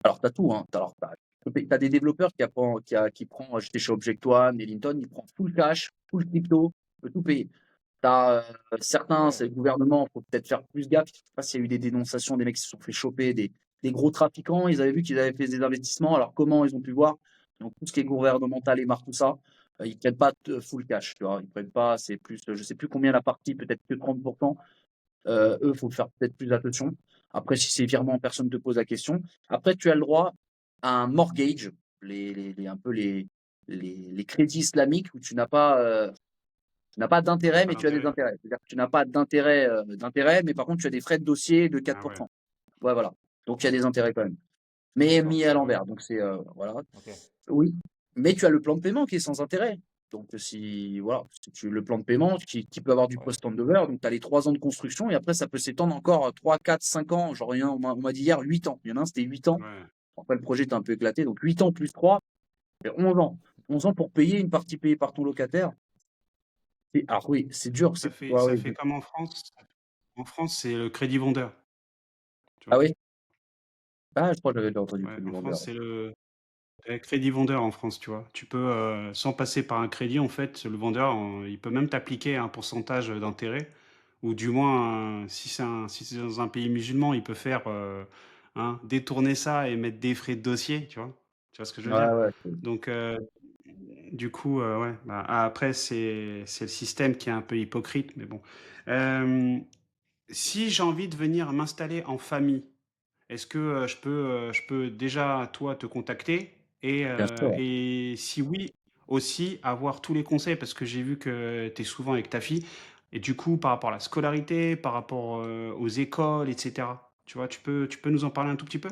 Alors, tu as tout, hein. Alors, t'as des développeurs qui prend, j'étais chez Object One, Ellington, il prend full cash, full crypto, peut tout payer. T'as certains, Ouais, c'est le gouvernement, faut peut-être faire plus gaffe. Je sais pas s'il y a eu des dénonciations, des mecs qui se sont fait choper, des gros trafiquants. Ils avaient vu qu'ils avaient fait des investissements. Alors comment ils ont pu voir? Donc tout ce qui est gouvernemental et marre tout ça, ils prennent pas full cash, tu vois. Ils prennent pas, c'est plus, je sais plus combien la partie, peut-être que 30%. Eux, faut faire peut-être plus attention. Après, si c'est virement, personne ne te pose la question. Après, tu as le droit à un mortgage, un peu les crédits islamiques où tu n'as pas Il n'y a d'intérêt, pas mais tu as des d'intérêt. intérêts. C'est-à-dire que tu n'as pas d'intérêt, mais par contre, tu as des frais de dossier de Ah ouais. 4%. Ouais, voilà. Donc, il y a des intérêts quand même. Mais d'accord. mis à Ah ouais, l'envers. Donc, c'est, voilà. ok. Oui. Mais tu as le plan de paiement qui est sans intérêt. Donc, si le plan de paiement qui peut avoir du Ouais. post-handover, donc tu as les 3 ans de construction et après, ça peut s'étendre encore 3, 4, 5 ans. Genre, on m'a dit hier 8 ans. Il y en a un, c'était 8 ans. Ouais. Après, le projet était un peu éclaté. Donc, 8 ans plus 3, c'est 11 ans. 11 ans pour payer une partie payée par ton locataire. Alors oui, c'est dur. Ouais, Ça ouais, fait comme en France. En France, c'est le crédit vendeur, tu ah vois? oui? Ah, je crois que j'avais déjà entendu Ouais, Crédit en Vendeur. France, c'est le crédit vendeur en France, tu vois? Tu peux, sans passer par un crédit, en fait, le vendeur, il peut même t'appliquer un pourcentage d'intérêt ou du moins, si c'est dans un pays musulman, il peut faire, hein, détourner ça et mettre des frais de dossier, tu vois? Tu vois ce que je veux Ouais, dire? ouais. Donc du coup, ouais, bah, après c'est le système qui est un peu hypocrite, mais bon. Hem, Si j'ai envie de venir m'installer en famille, est-ce que, je peux déjà, toi, te contacter? Bien sûr. Et si oui, aussi avoir tous les conseils parce que j'ai vu que tu es souvent avec ta fille et du coup, par rapport à la scolarité, par rapport, aux écoles et cetera. Tu vois, tu peux nous en parler un tout petit peu?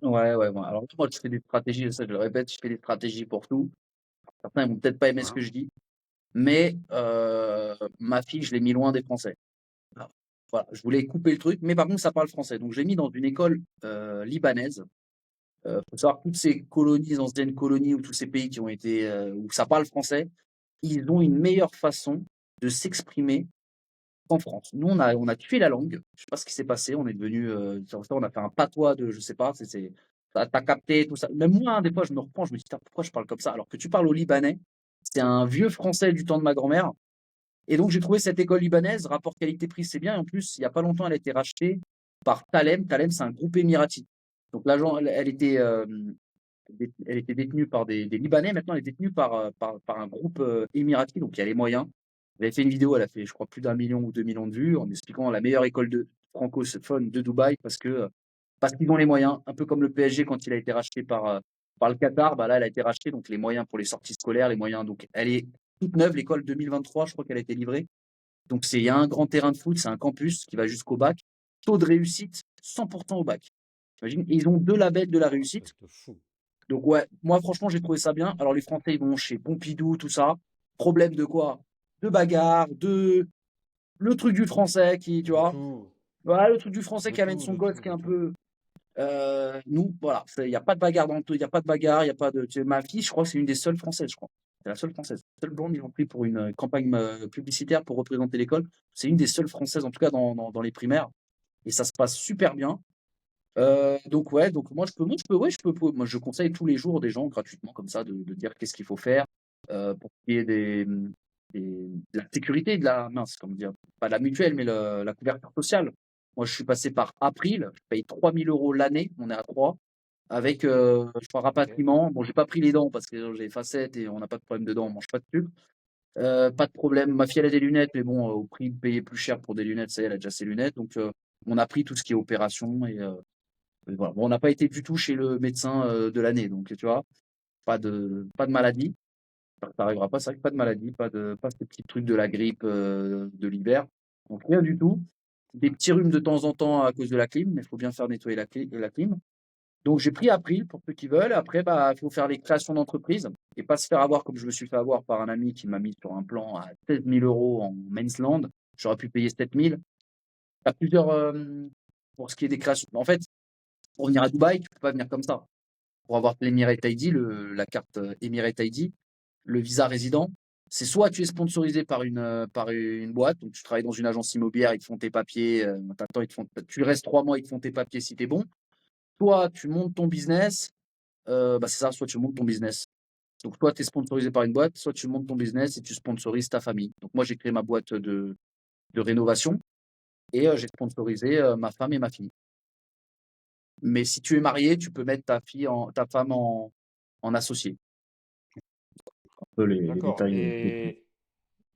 Ouais, ouais, ouais. Alors moi, je fais des stratégies, ça je le répète, je fais des stratégies pour tout. Certains, ils vont peut-être pas aimer ce Voilà. que je dis, mais ma fille, je l'ai mis loin des Français. Ah, voilà, je voulais couper le truc, mais par contre, ça parle français. Donc je l'ai mis dans une école, libanaise. Faut savoir toutes ces colonies, anciennes colonies ou tous ces pays qui ont été, où ça parle français, ils ont une meilleure façon de s'exprimer qu'en France. Nous, on a tué la langue. Je sais pas ce qui s'est passé. On est devenu, on a fait un patois de, je sais pas, tu capté tout ça. Même moi, hein, des fois, je me reprends, je me dis: «Putain, pourquoi je parle comme ça?» alors que tu parles au libanais, c'est un vieux français du temps de ma grand-mère et donc j'ai trouvé cette école libanaise, rapport qualité-prix, c'est bien et en plus, il y a pas longtemps, elle a été rachetée par Thalem. Thalem, c'est un groupe émirati. Donc l'agent, elle était détenue par des Libanais. Maintenant, elle est détenue par un groupe émirati. Donc, il y a les moyens. Elle avait fait une vidéo, elle a fait, je crois, plus d'1 million ou 2 millions de vues en expliquant la meilleure école de francophone de Dubaï parce qu'ils ont les moyens. Un peu comme le PSG quand il a été racheté par le Qatar. Bah là, elle a été rachetée. Donc, les moyens pour les sorties scolaires, les moyens. Donc, elle est toute neuve. L'école 2023, je crois qu'elle a été livrée. Donc, il y a un grand terrain de foot. C'est un campus qui va jusqu'au bac. Taux de réussite 100% au bac. T'imagines? Et ils ont 2 labels de la Un réussite. truc de fou. Donc ouais, moi franchement j'ai trouvé ça bien. Alors les Français ils vont chez Pompidou, tout ça. Problème de quoi? De bagarre, de le truc du Français qui, tu De vois, tout. voilà le truc du Français De qui amène tout, son de gosse tout, qui est de un tout. peu. Nous, voilà, il n'y a pas de bagarre dans le tout, il n'y a pas de bagarre, il n'y a pas de. Ma fille, je crois que c'est une des seules Françaises, je crois. C'est la seule Française. Seule blonde, ils l'ont pris pour une campagne publicitaire pour représenter l'école. C'est une des seules Françaises, en tout cas dans les primaires. Et ça se passe super bien. Donc ouais, donc moi je peux, ouais, moi je conseille tous les jours des gens gratuitement comme ça de dire qu'est-ce qu'il faut faire pour qu'il y ait de la sécurité, de la mince, comment dire, pas de la mutuelle, mais la couverture sociale. Moi je suis passé par April, je paye 3 000 € l'année, on est à 3, avec je crois Ok. rapatriement. Bon, j'ai pas pris les dents parce que j'ai facettes et on n'a pas de problème de dents, on mange pas de sucre. Pas de problème. Ma fille elle a des lunettes, mais bon, au prix de payer plus cher pour des lunettes, ça y est, elle a déjà ses lunettes. Donc on a pris tout ce qui est opération et voilà. Bon, on n'a pas été du tout chez le médecin de l'année, donc tu vois, pas de maladie. Ça n'arrivera pas, c'est vrai que pas de maladie, pas ces petits trucs de la grippe de l'hiver. Donc rien du tout. Des petits rhumes de temps en temps à cause de la clim, mais il faut bien faire nettoyer la clim. Donc j'ai pris April pour ceux qui veulent. Après, bah, il faut faire les créations d'entreprise et pas se faire avoir comme je me suis fait avoir par un ami qui m'a mis sur un plan à 16 000 € en Mainsland. J'aurais pu payer 7 000. Tu as plusieurs, pour ce qui est des créations. En fait, pour venir à Dubaï, tu peux pas venir comme ça. Pour avoir l'Emirate ID, la carte Emirate ID, le visa résident, c'est soit tu es sponsorisé par une boîte, donc tu travailles dans une agence immobilière, ils te font tes papiers, tu restes 3 mois, ils te font tes papiers si tu es bon. Soit tu montes ton business, bah c'est ça, soit tu montes ton business. Donc soit tu es sponsorisé par une boîte, soit tu montes ton business et tu sponsorises ta famille. Donc moi j'ai créé ma boîte de rénovation et j'ai sponsorisé ma femme et ma fille. Mais si tu es marié, tu peux mettre ta femme en associé. Un peu les D'accord. détails.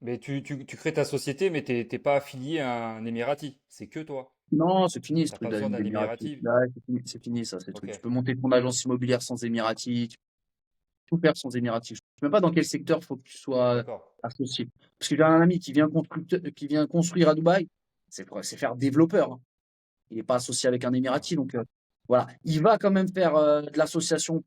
Mais tu crées ta société, mais t'es pas affilié à un Émirati. C'est que toi. Non, c'est fini ce T'as truc pas besoin d'un d'Émirati. Émirati. Ouais, c'est fini ça, ces Ok. trucs. Tu peux monter ton agence immobilière sans Émirati, tu peux tout faire sans Émirati. Je sais même pas dans quel secteur il faut que tu sois D'accord. associé. Parce que j'ai un ami qui vient construire à Dubaï, c'est faire développeur, hein. Il n'est pas associé avec un Ah, Émirati, donc voilà. Il va quand même faire de l'association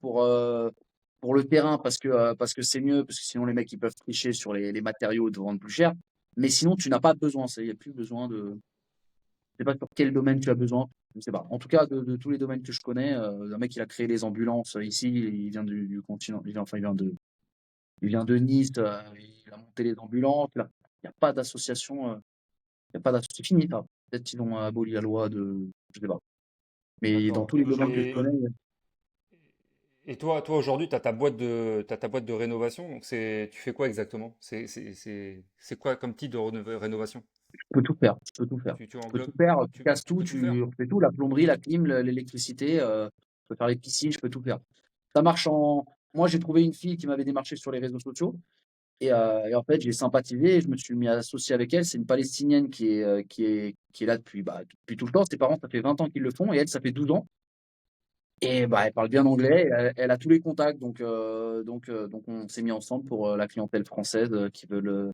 pour le terrain parce que c'est mieux, parce que sinon les mecs ils peuvent tricher sur les matériaux et te vendre plus cher. Mais sinon, tu n'as pas besoin. Il n'y a plus besoin de. Je sais pas sur quel domaine tu as besoin. Je sais pas. En tout cas, de tous les domaines que je connais, un mec il a créé les ambulances ici. Il vient du continent. Il vient de Nice. Il a monté les ambulances. Là, il n'y a pas d'association. Il y a pas d'association. C'est fini, ça. Peut-être qu'ils ont aboli la loi de. Je sais pas. Mais dans D'accord, tous ok. les domaines que je Et, connais, et toi aujourd'hui, tu as t'as ta boîte de rénovation, donc tu fais quoi exactement? C'est quoi comme type de rénovation? tu peux tout faire. Tu peux tout faire. Tu Tu peux tout englobes, faire. Tu casses tu tout. peux tout faire? Tu fais tout. La plomberie, la clim, l'électricité. Je peux faire les piscines. Je peux tout faire. Ça marche en. Moi, j'ai trouvé une fille qui m'avait démarché sur les réseaux sociaux. Et en fait, j'ai sympathisé et je me suis mis à associer avec elle. C'est une Palestinienne qui est là depuis, bah, depuis tout le temps. Ses parents, ça fait 20 ans qu'ils le font et elle, ça fait 12 ans. Et bah, elle parle bien anglais. Elle a tous les contacts. Donc on s'est mis ensemble pour la clientèle française qui veulent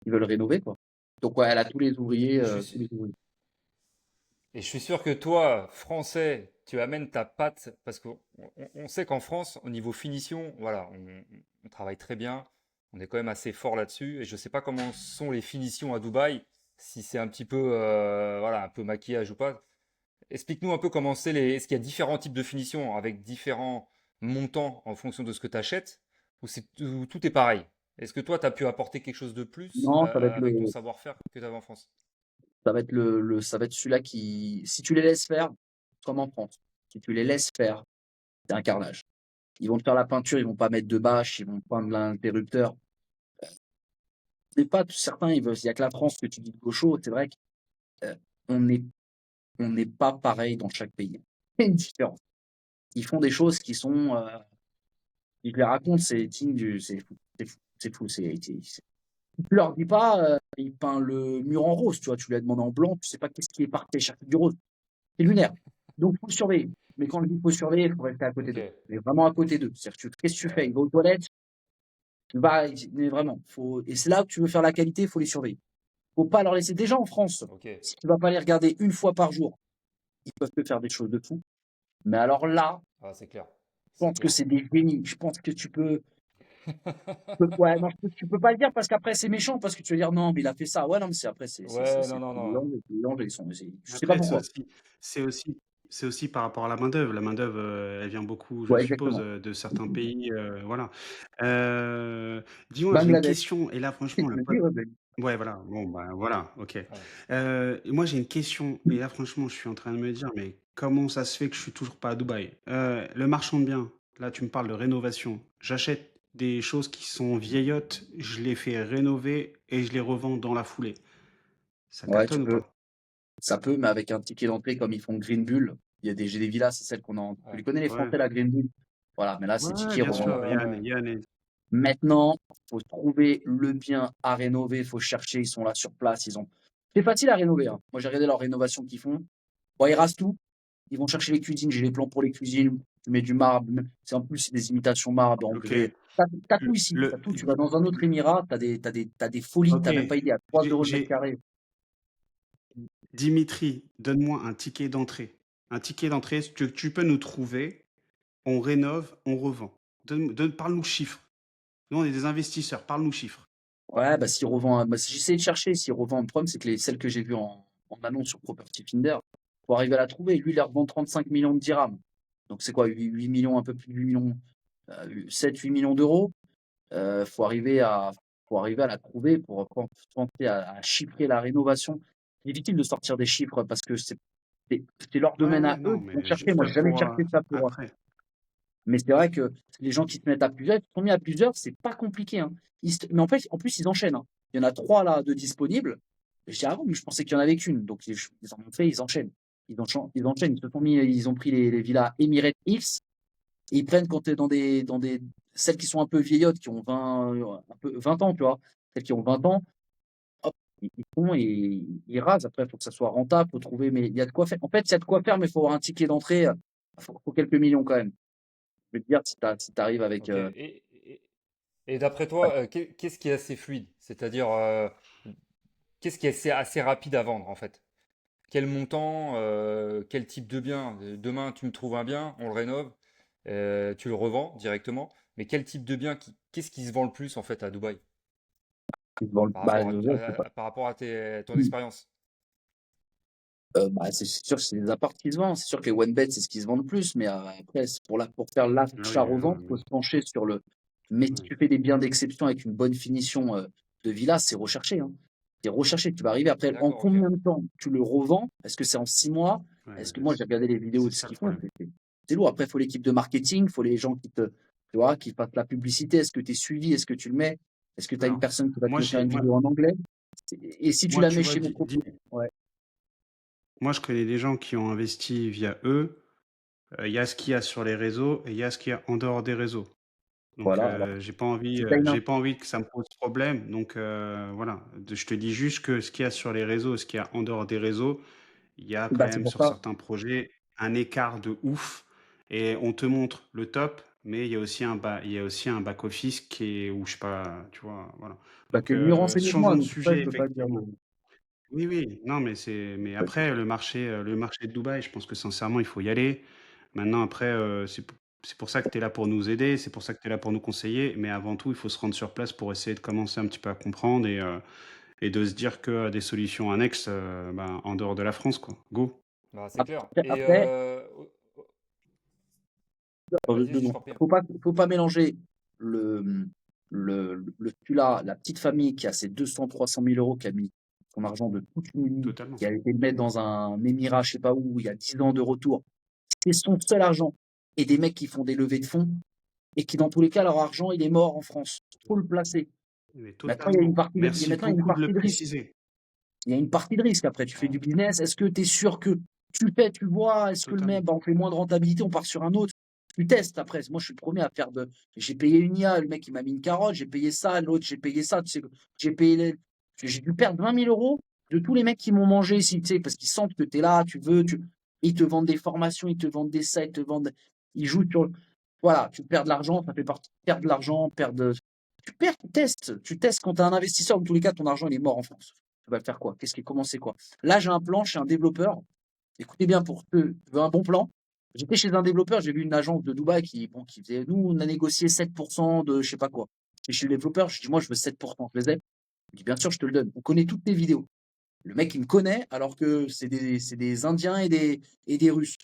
rénover, quoi. Donc, ouais, elle a tous les ouvriers. Et je Tous suis, les ouvriers. et je suis sûr que toi, français, tu amènes ta patte, parce qu'on on sait qu'en France, au niveau finition, voilà, on travaille très bien, on est quand même assez fort là-dessus, et je ne sais pas comment sont les finitions à Dubaï, si c'est un petit peu, voilà, un peu maquillage ou pas. Explique-nous un peu comment c'est est-ce qu'il y a différents types de finitions avec différents montants en fonction de ce que tu achètes, ou tout est pareil? Est-ce que toi, tu as pu apporter quelque chose de plus Non, avec ton savoir-faire que tu avais en France? ça va être celui-là qui, si tu les laisses faire, comme en France, si tu les laisses faire, c'est un carnage. Ils vont te faire la peinture, ils vont pas mettre de bâche, ils vont peindre l'interrupteur. C'est pas certains, il y a que la France que tu dis de gaucho. C'est vrai qu'on n'est on n'est pas pareil dans chaque pays. Il y a une différence. Ils font des choses qui sont, ils te les racontent, c'est digne du, c'est fou, c'est fou, c'est fou. Tu leur dis pas, il peint le mur en rose, tu vois, tu lui as demandé en blanc, tu sais pas qu'est-ce qui est parti chercher du rose. C'est lunaire. Donc, faut le surveiller. Mais quand je dis faut surveiller, il faut rester à côté Ok, d'eux. Mais vraiment à côté d'eux. C'est-à-dire, qu'est-ce que tu fais? ouais, Il va aux toilettes, mais vraiment, et c'est là que tu veux faire la qualité, il faut les surveiller. Faut pas leur laisser. Déjà en France, ok. si tu vas pas les regarder une fois par jour, ils peuvent te faire des choses de fou. Mais alors là, Ah, c'est clair, je c'est pense que clair. c'est des génies. Je pense que ouais, non, tu peux pas le dire parce qu'après c'est méchant, parce que tu vas dire non, mais il a fait ça. Ouais, non, mais c'est après, Ouais, non, non, non. les langues, je sais pas Après, pourquoi. c'est aussi, c'est aussi par rapport à la main-d'œuvre. La main-d'œuvre, elle vient beaucoup, je Ouais, suppose, exactement. de certains pays, voilà. Heu, Dis-moi, j'ai une Bangladesh. question et là, franchement, Je le me pote dis, ouais, ben, ouais, voilà, bon, bah, voilà, OK. Ouais. Moi, j'ai une question et là, franchement, je suis en train de me dire: «Mais comment ça se fait que je suis toujours pas à Dubaï?» Le marchand de biens, là, tu me parles de rénovation. J'achète des choses qui sont vieillottes, je les fais rénover et je les revends dans la foulée. Ça ouais, tu cartonne ou peux. pas? Ça peut, mais avec un ticket d'entrée comme ils font Green Bull. J'ai des villas, c'est celles qu'on a. Tu Ouais. les connais, les Ouais. Français, la Green Bull? Voilà, mais là, Ouais, c'est ouais, ticket bien Ouais, revend. sûr, ouais, ouais. Yann est Maintenant, faut trouver le bien à rénover, faut chercher, ils sont là sur place, ils ont. C'est facile à rénover, hein. Moi, j'ai regardé leur rénovation qu'ils font. Bon, ils rasent tout. Ils vont chercher les cuisines. J'ai les plans pour les cuisines. Tu mets du marbre. C'est en plus, c'est des imitations marbre en OK. grès. T'as tout Le ici. T'as le tout. Tu vas dans un autre émirat, t'as des folies. OK, T'as même pas idée à 3 euros le mètre j'ai carré. Dimitri, donne-moi un ticket d'entrée. Un ticket d'entrée, tu peux nous trouver, on rénove, on revend. Parle-nous chiffres. Nous, on est des investisseurs, parle-nous chiffres. Ouais, bah, s'ils revendent, bah, j'ai essayé de chercher, s'ils revendent. Le problème, c'est que celles que j'ai vues en annonce sur Property Finder, faut arriver à la trouver. Lui, il les revend 35 millions de dirhams. Donc, c'est quoi, 8 millions, un peu plus de 8 millions, 7-8 millions d'euros. Faut arriver à la trouver pour tenter à chiffrer la rénovation. C'est difficile de sortir des chiffres parce que c'est c'est leur Ouais, domaine ouais, à eux non, qui vont mais chercher. juste Moi, j'ai jamais pour cherché ça pour. après. Mais c'est vrai que les gens qui se mettent à plusieurs, ils se sont mis à plusieurs, c'est pas compliqué, hein. Mais en plus, ils enchaînent, hein. Il y en a 3 là de disponibles. Et je dis: «Ah bon, mais je pensais qu'il y en avait qu'une». Donc ils en ont fait, ils enchaînent. Ils enchaînent, ils ont pris les villas Emirates Hills et ils prennent quand tu es dans des celles qui sont un peu vieillottes, qui ont 20 ans, tu vois? Celles qui ont 20 ans, hop, ils font et ils rasent. Après, il faut que ça soit rentable, faut trouver, mais il y a de quoi faire. En fait, il y a de quoi faire, mais il faut avoir un ticket d'entrée, faut quelques millions quand même. Je vais te dire si tu arrives avec, Ok. Et d'après ouais. toi, qu'est-ce qui est assez fluide? C'est-à-dire, qu'est-ce qui est assez rapide à vendre en fait? Quel montant, quel type de bien? Demain, tu me trouves un bien, on le rénove, tu le revends directement. mais quel type de bien, qu'est-ce qui se vend le plus en fait à Dubaï Bah, ouais, par rapport à ton expérience? bah, c'est sûr que c'est les apparts qui se vendent. C'est sûr que les one bed, c'est ce qui se vend le plus, mais après, c'est pour faire Ah oui, l'achat-revente, il faut se pencher sur le mais si ouais. tu fais des biens d'exception avec une bonne finition, de villa, c'est recherché, hein. C'est recherché. Tu vas arriver après en D'accord, ok. combien de temps tu le revends? Est-ce que c'est en 6 mois? Ouais, Est-ce que moi, j'ai regardé les vidéos c'est de ce ça le qu'ils font, problème. c'est lourd. Après, il faut l'équipe de marketing, il faut les gens tu vois, qui fassent la publicité. Est-ce que tu es suivi? Est-ce que tu le mets? Est-ce que tu as une Alors, personne qui va te moi, faire j'ai une moi vidéo en anglais? Et si tu moi, la tu mets vois, chez mon propre ouais, moi, je connais des gens qui ont investi via eux. Il y a ce qu'il y a sur les réseaux et il y a ce qu'il y a en dehors des réseaux. Donc, voilà, alors j'ai pas envie que ça me pose problème. Donc, voilà. Je te dis juste que ce qu'il y a sur les réseaux, ce qu'il y a en dehors des réseaux, il y a quand bah, c'est même pour sur ça. certains projets un écart de ouf. Et on te montre le top, mais il y a aussi un back office qui est où je sais pas, tu vois, voilà. Bah, Donc, tu es mieux renseigné que moi, changeons de donc c'est pour ça que sujet je peux pas dire de effectivement. Oui, oui, non, mais après le marché de Dubaï, je pense que sincèrement, il faut y aller. Maintenant après, c'est pour ça que tu es là pour nous aider, c'est pour ça que tu es là pour nous conseiller, mais avant tout, il faut se rendre sur place pour essayer de commencer un petit peu à comprendre et de se dire que des solutions annexes, ben, en dehors de la France, quoi. Go. Bah, c'est clair. Et après, vas-y, vas-y, je non, t'en prie. faut pas mélanger le, celui-là, la petite famille qui a ses 200-300 000 euros, qui a mis son argent de toute une vie, Totalement. qui a été le mettre dans un émirat, je sais pas où, il y a 10 ans de retour. C'est son seul argent. Et des mecs qui font des levées de fonds et qui, dans tous les cas, leur argent, il est mort en France. Faut le placer. Mais Maintenant, il y a une totalement. partie Merci maintenant, il y a une beaucoup de le partie de risque. préciser. Il y a une partie de risque. Après, tu fais Ouais, du business. Est-ce que tu es sûr que tu le fais, tu vois, est-ce que le mec, Totalement. bah, on fait moins de rentabilité, on part sur un autre. Tu testes après. Moi, je suis le premier à faire de. J'ai payé une IA, le mec, il m'a mis une carotte, j'ai payé ça, l'autre, j'ai payé ça. Tu sais, j'ai payé j'ai dû perdre 20 000 euros de tous les mecs qui m'ont mangé ici, tu sais, parce qu'ils sentent que tu es là, tu veux, ils te vendent des formations, ils te vendent des sites, ils te vendent. Ils jouent sur. Voilà, tu perds de l'argent, ça fait partie. Perdre de l'argent, perdre. Tu perds, tu testes. Tu testes quand tu es un investisseur, dans tous les cas, ton argent, il est mort en France. Tu vas faire quoi? Comment c'est quoi? Là, j'ai un plan chez un développeur. Écoutez bien, pour ceux qui veulent un bon plan, j'étais chez un développeur, j'ai vu une agence de Dubaï qui faisait, nous, on a négocié 7% de je sais pas quoi. Et chez le développeur, je dis, moi, je veux 7%. Je les ai. Il dit, bien sûr, je te le donne. On connaît toutes tes vidéos. Le mec, il me connaît alors que c'est des Indiens et des Russes.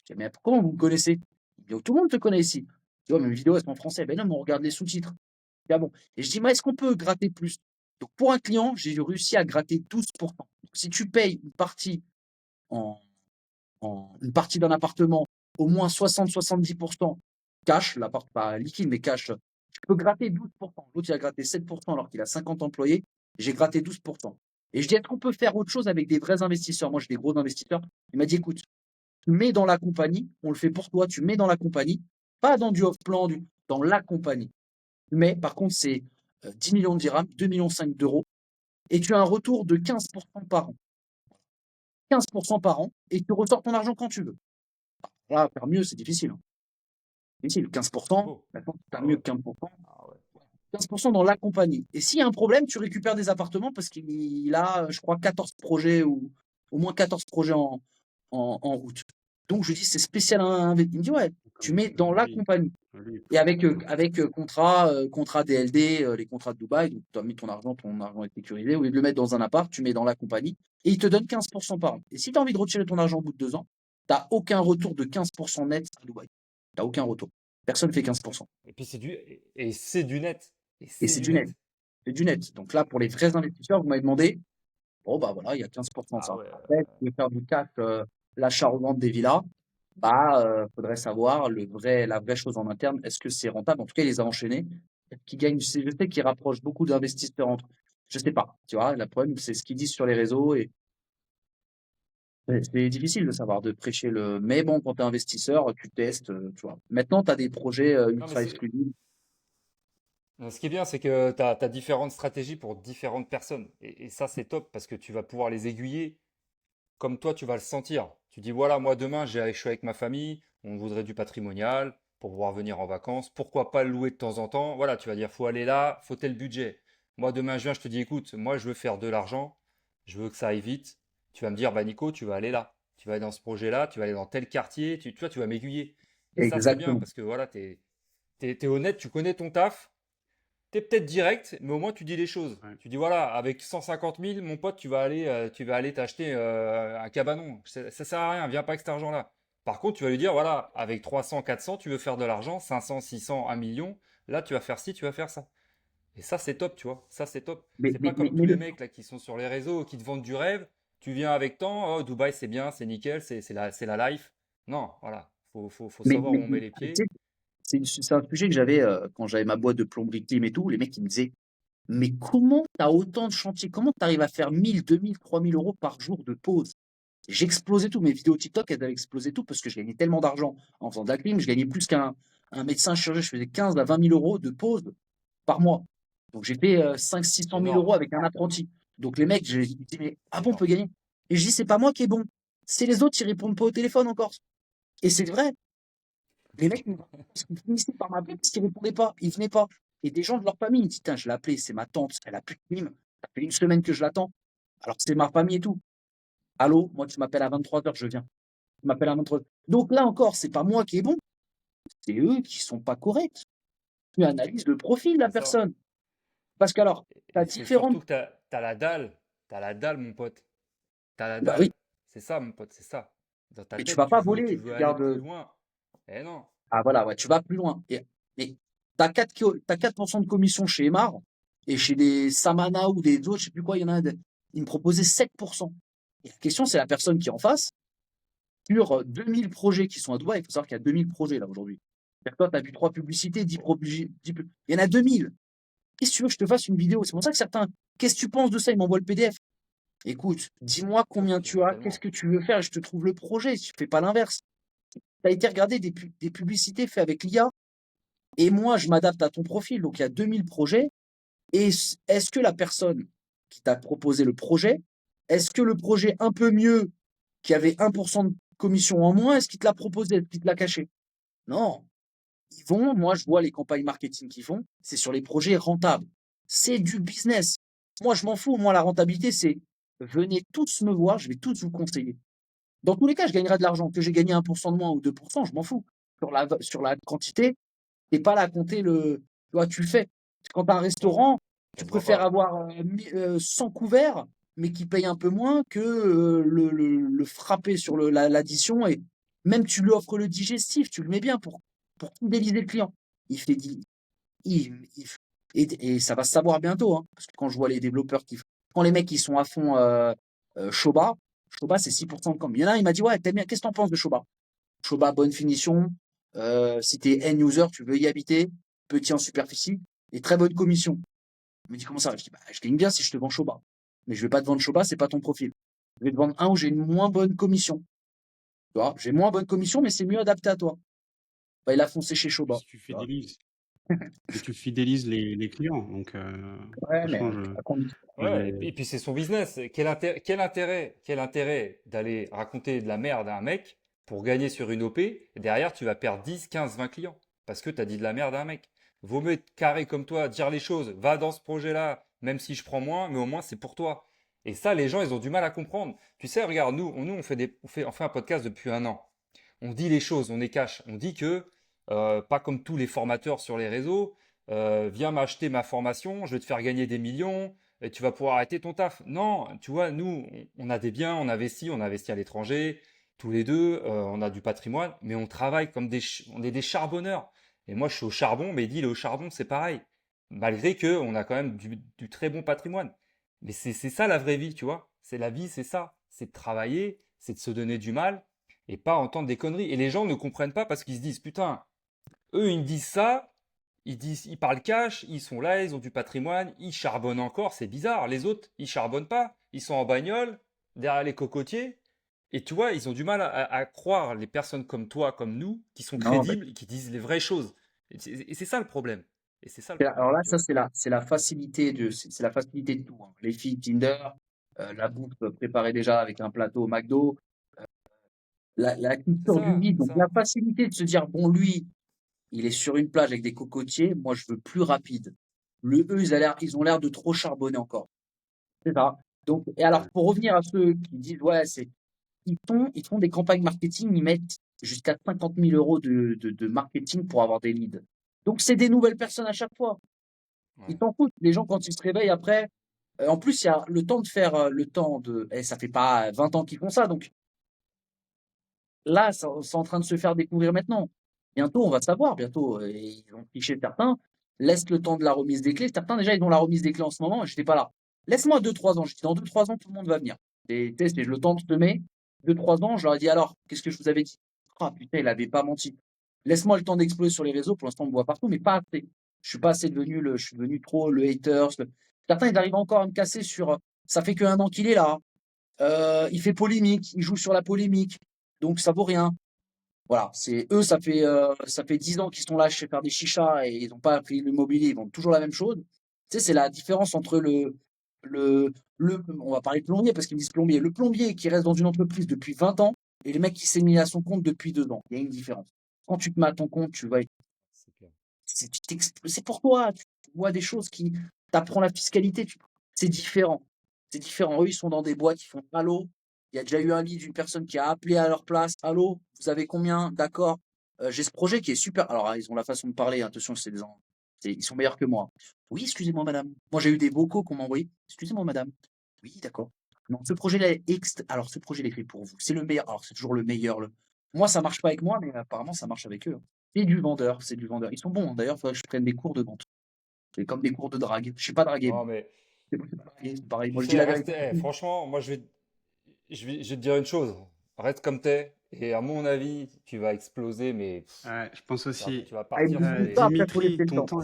Je dis, mais comment vous me connaissez? Il dit, oh, tout le monde te connaît ici. Tu vois, mes vidéos, elles sont en français. Ben non, mais on regarde les sous-titres. Ah bon. Et je dis, mais est-ce qu'on peut gratter plus? Donc, pour un client, j'ai réussi à gratter 12%. Donc, si tu payes en, une partie d'un appartement, au moins 60-70% cash, l'appart pas liquide, mais cash, tu peux gratter 12%. L'autre, il a gratté 7% alors qu'il a 50 employés. J'ai gratté 12%. Et je dis, est-ce qu'on peut faire autre chose avec des vrais investisseurs? Moi, j'ai des gros investisseurs. Il m'a dit, écoute, tu mets dans la compagnie, on le fait pour toi, tu mets dans la compagnie, pas dans du off-plan, dans la compagnie. Mais par contre, c'est 10 millions de dirhams, 2,5 millions d'euros, et tu as un retour de 15% par an. 15% par an, et tu ressors ton argent quand tu veux. Là, faire mieux, c'est difficile, hein. Difficile. c'est 15%, beau. maintenant, tu as Ah mieux ouais. que 15%. Ah ouais. 15% dans la compagnie. Et s'il y a un problème, tu récupères des appartements parce qu'il a, je crois, 14 projets ou au moins 14 projets en route. Donc, je dis, c'est spécial. Il me dit, ouais, tu Comme, mets dans la lui, compagnie. lui, il Et faut avec contrat DLD, les contrats de Dubaï, donc tu as mis ton argent est sécurisé. Au lieu de le mettre dans un appart, tu mets dans la compagnie et ils te donnent 15% par an. Et si tu as envie de retirer ton argent au bout de 2 ans, tu n'as aucun retour de 15% net à Dubaï. Tu n'as aucun retour. Personne ne fait 15%. Et puis c'est du net. Et Et c'est c'est du du net. net. C'est du net. Donc là, pour les vrais investisseurs, vous m'avez demandé, bon, bah voilà, il y a 15% de Ah ça. ouais. Après, si vous voulez faire du cash, l'achat-revente des villas, bah, faudrait savoir la vraie chose en interne. Est-ce que c'est rentable? En tout cas, il les a enchaînés. Qui gagne, je sais qu'ils rapprochent beaucoup d'investisseurs entre. Je sais pas. Tu vois, le problème, c'est ce qu'ils disent sur les réseaux et c'est difficile de savoir, de prêcher le. Mais bon, quand tu es investisseur, tu testes, tu vois. Maintenant, tu as des projets Non, mais ultra exclusifs. ce qui est bien, c'est que tu as différentes stratégies pour différentes personnes. Et ça, c'est top parce que tu vas pouvoir les aiguiller comme toi, tu vas le sentir. Tu dis, voilà, moi, demain, je suis avec ma famille, on voudrait du patrimonial pour pouvoir venir en vacances. Pourquoi pas le louer de temps en temps? Voilà, tu vas dire, faut aller là, faut tel budget. Moi, demain, je viens, je te dis, écoute, moi, je veux faire de l'argent, je veux que ça aille vite. Tu vas me dire, bah, Nico, tu vas aller là. Tu vas aller dans ce projet-là, tu vas aller dans tel quartier, tu vois, tu vas m'aiguiller. Et ça, c'est bien Exactement. parce que voilà, tu es T'es honnête, tu connais ton taf. T'es peut-être direct, mais au moins tu dis les choses. Ouais. Tu dis voilà, avec 150 000, mon pote, tu vas aller t'acheter un cabanon. Ça sert à rien, viens pas avec cet argent-là. Par contre, tu vas lui dire voilà, avec 300, 400, tu veux faire de l'argent, 500, 600, 1 million. Là, tu vas faire ci, tu vas faire ça. Et ça, c'est top, tu vois. Ça, c'est top. Mais, C'est pas mais, mais, comme tous mais les le- mecs là qui sont sur les réseaux, qui te vendent du rêve. Tu viens avec tant, oh, Dubaï, c'est bien, c'est nickel, c'est la life. Non, voilà. Faut mais, savoir où mais- on met mais, les tu pieds. sais, c'est un sujet que j'avais quand j'avais ma boîte de plomberie clim et tout. Les mecs, ils me disaient, mais comment tu as autant de chantiers? Comment tu arrives à faire 1000, 2000, 3000 euros par jour de pause? J'explosais tout. Mes vidéos TikTok, elles avaient explosé tout parce que je gagnais tellement d'argent en faisant de la clim. Je gagnais plus qu'un médecin chirurgien. Je faisais 15 à 20 000 euros de pause par mois. Donc j'ai fait 5 600 000 Énorme, euros avec un apprenti. Donc les mecs, ils me disaient, mais ah bon, on peut énorme. gagner? Et je dis, c'est pas moi qui est bon. C'est les autres, ils répondent pas au téléphone encore. Et c'est vrai. Les mecs, ils finissaient par m'appeler parce qu'ils répondaient pas. Ils venaient pas. Et des gens de leur famille, ils me disent, tiens, je l'ai appelée, c'est ma tante. Elle a plus de clim. Ça fait une semaine que je l'attends. Alors que c'est ma famille et tout. Allô, moi, tu m'appelles à 23h, je viens. Tu m'appelles à 23h. Donc là encore, c'est pas moi qui est bon. C'est eux qui sont pas corrects. Tu analyses le profil de la C'est ça. personne. Parce qu'alors, tu as Et c'est différentes. surtout que t'as la dalle. T'as la dalle, mon pote. T'as la Bah oui, dalle. C'est ça, mon pote, c'est ça. Dans ta mais tu tête, vas tu pas veux, tu voler. veux Tu aller gardes. plus loin. Eh non. Ah voilà, ouais, tu vas plus loin. Et tu as 4% de commission chez Emar et chez des Samana ou des autres, je sais plus quoi, il y en a, ils me proposaient 7%. Et la question, c'est la personne qui est en face, sur 2000 projets qui sont à Dubaï, il faut savoir qu'il y a 2000 projets là aujourd'hui. C'est-à-dire que toi, tu as vu 3 publicités, 10 il y en a 2000. Qu'est-ce que tu veux que je te fasse une vidéo? C'est pour ça que certains, qu'est-ce que tu penses de ça? Ils m'envoient le PDF. Écoute, dis-moi Ça combien tu as, qu'est-ce tellement. que tu veux faire et je te trouve le projet. Si tu fais pas l'inverse. Tu as été regarder des publicités faites avec l'IA et moi, je m'adapte à ton profil. Donc, il y a 2000 projets. Et est-ce que la personne qui t'a proposé le projet, est-ce que le projet un peu mieux, qui avait 1% de commission en moins, est-ce qu'il te l'a proposé, est-ce qu'il te l'a caché? Non. Moi, je vois les campagnes marketing qu'ils font, c'est sur les projets rentables. C'est du business. Moi, je m'en fous. Moi, la rentabilité, c'est venez tous me voir, je vais tous vous conseiller. Dans tous les cas, je gagnerai de l'argent. Que j'ai gagné 1% de moins ou 2%, je m'en fous. Sur la quantité, t'es pas là à compter le. Tu vois, tu le fais. Quand tu as un Ça, restaurant, ça tu se voit préfères pas. avoir 100 couverts, mais qui payent un peu moins que le frapper sur l'addition. Et même tu lui offres le digestif, tu le mets bien pour fidéliser le client. Il fait il- et ça va se savoir bientôt, hein, parce que quand je vois les développeurs quand les mecs ils sont à fond Shoba, Shoba c'est 6% de com. Il y en a un, il m'a dit ouais, t'aimes bien, qu'est-ce que t'en penses de Shoba? Shoba, bonne finition. Si t'es end user, tu veux y habiter, petit en superficie, et très bonne commission. Il me dit comment ça? Je dis bah je gagne bien si je te vends Shoba. Mais je vais pas te vendre Shoba, c'est pas ton profil. Je vais te vendre un où j'ai une moins bonne commission. Tu vois, j'ai moins bonne commission, mais c'est mieux adapté à toi. Bah, il a foncé chez Puis Shoba. si tu Tu vois. fidélises et tu fidélises les clients, donc Ouais, mais franchement, à condition. Ouais, et puis c'est son business. Quel intérêt d'aller raconter de la merde à un mec pour gagner sur une OP et derrière tu vas perdre 10, 15, 20 clients parce que tu as dit de la merde à un mec. Vaut mieux être carré comme toi, dire les choses, va dans ce projet-là, même si je prends moins, mais au moins c'est pour toi. Et ça, les gens, ils ont du mal à comprendre. Tu sais, regarde, nous on fait un podcast depuis un an. On dit les choses, on est cash. On dit que, pas comme tous les formateurs sur les réseaux, viens m'acheter ma formation, je vais te faire gagner des millions et tu vas pouvoir arrêter ton taf. Non, tu vois, nous, on a des biens, on investit à l'étranger, tous les deux, on a du patrimoine, mais on travaille comme on est des charbonneurs. Et moi, je suis au charbon, mais il est au charbon, c'est pareil. Malgré que on a quand même du très bon patrimoine. Mais c'est ça la vraie vie, tu vois. C'est la vie, c'est ça. C'est de travailler, c'est de se donner du mal et pas entendre des conneries. Et les gens ne comprennent pas parce qu'ils se disent, putain, eux, ils me disent ça, ils parlent cash, ils sont là, ils ont du patrimoine, ils charbonnent encore, c'est bizarre. Les autres, ils charbonnent pas, ils sont en bagnole, derrière les cocotiers. Et tu vois, ils ont du mal à croire les personnes comme toi, comme nous, qui sont Non, crédibles et qui disent les vraies choses. Et c'est ça le problème. Et c'est ça le alors problème, là, tu ça, vois. c'est la facilité c'est la facilité de tout, hein. Les filles Tinder, la bouffe préparée déjà avec un plateau au McDo, la C'est culture du ça, vide. c'est Donc, la ça. facilité de se dire, bon, lui, il est sur une plage avec des cocotiers, moi, je veux plus rapide. Eux, ils ont l'air de trop charbonner encore. C'est ça. Donc, et alors, Ouais. pour revenir à ceux qui disent, ouais, ils font des campagnes marketing, ils mettent jusqu'à 50 000 euros de marketing pour avoir des leads. Donc, c'est des nouvelles personnes à chaque fois. Ils Ouais. s'en foutent. Les gens, quand ils se réveillent après, en plus, il y a le temps de faire le temps de. Ça fait pas 20 ans qu'ils font ça. Donc là, c'est en train de se faire découvrir maintenant. Bientôt, on va savoir. Bientôt, ils vont ficher certains. Laisse le temps de la remise des clés. Certains, déjà, ils ont la remise des clés en ce moment. Je n'étais pas là. Laisse-moi 2-3 ans. Je dis, dans 2-3 ans, tout le monde va venir. Et tu sais, c'est le temps de semer. 2-3 ans, je leur ai dit, alors, qu'est-ce que je vous avais dit? Ah putain, il avait pas menti. Laisse-moi le temps d'exploser sur les réseaux. Pour l'instant, on me voit partout, mais pas assez. Je suis pas assez devenu je suis devenu trop le haters. Certains, ils arrivent encore à me casser sur, ça fait qu'un an qu'il est là. Il fait polémique, il joue sur la polémique, donc ça vaut rien. Voilà, c'est eux, ça fait 10 ans qu'ils sont là chez faire des chichas et ils n'ont pas appris l'immobilier, ils vendent toujours la même chose. Tu sais, c'est la différence entre on va parler de plombier parce qu'ils me disent plombier, le plombier qui reste dans une entreprise depuis 20 ans et le mec qui s'est mis à son compte depuis 2 ans. Il y a une différence. Quand tu te mets à ton compte, tu vas, C'est clair. c'est pour toi, tu vois des choses qui t'apprends la fiscalité, c'est différent. C'est différent. Eux, ils sont dans des boîtes qui font allô. Il y a déjà eu un lit d'une personne qui a appelé à leur place. Allô, vous avez combien? D'accord. J'ai ce projet qui est super. Alors, ils ont la façon de parler. Attention, ils sont meilleurs que moi. Oui, excusez-moi, madame. Moi, j'ai eu des vocaux qu'on m'a envoyés. Excusez-moi, madame. Oui, d'accord. Non, ce projet-là alors, ce projet, il est fait pour vous. C'est le meilleur. Alors, c'est toujours le meilleur. Moi, ça marche pas avec moi, mais apparemment, ça marche avec eux. C'est du vendeur, c'est du vendeur. Ils sont bons, hein. D'ailleurs, il faudrait que je prenne des cours de vente. C'est comme des cours de drague. Je sais pas draguer, moi. Non, mais C'est pas draguer, c'est pareil. tu Moi, je dis sais, la reste, vérité. franchement, moi, je vais te dire une chose. Reste comme t'es. Et à mon avis, tu vas exploser, mais Ouais, je pense aussi. tu vas Ah, ils me partir sur disent ça, après, faut laisser Dimitri, le temps. ton tu vas temps,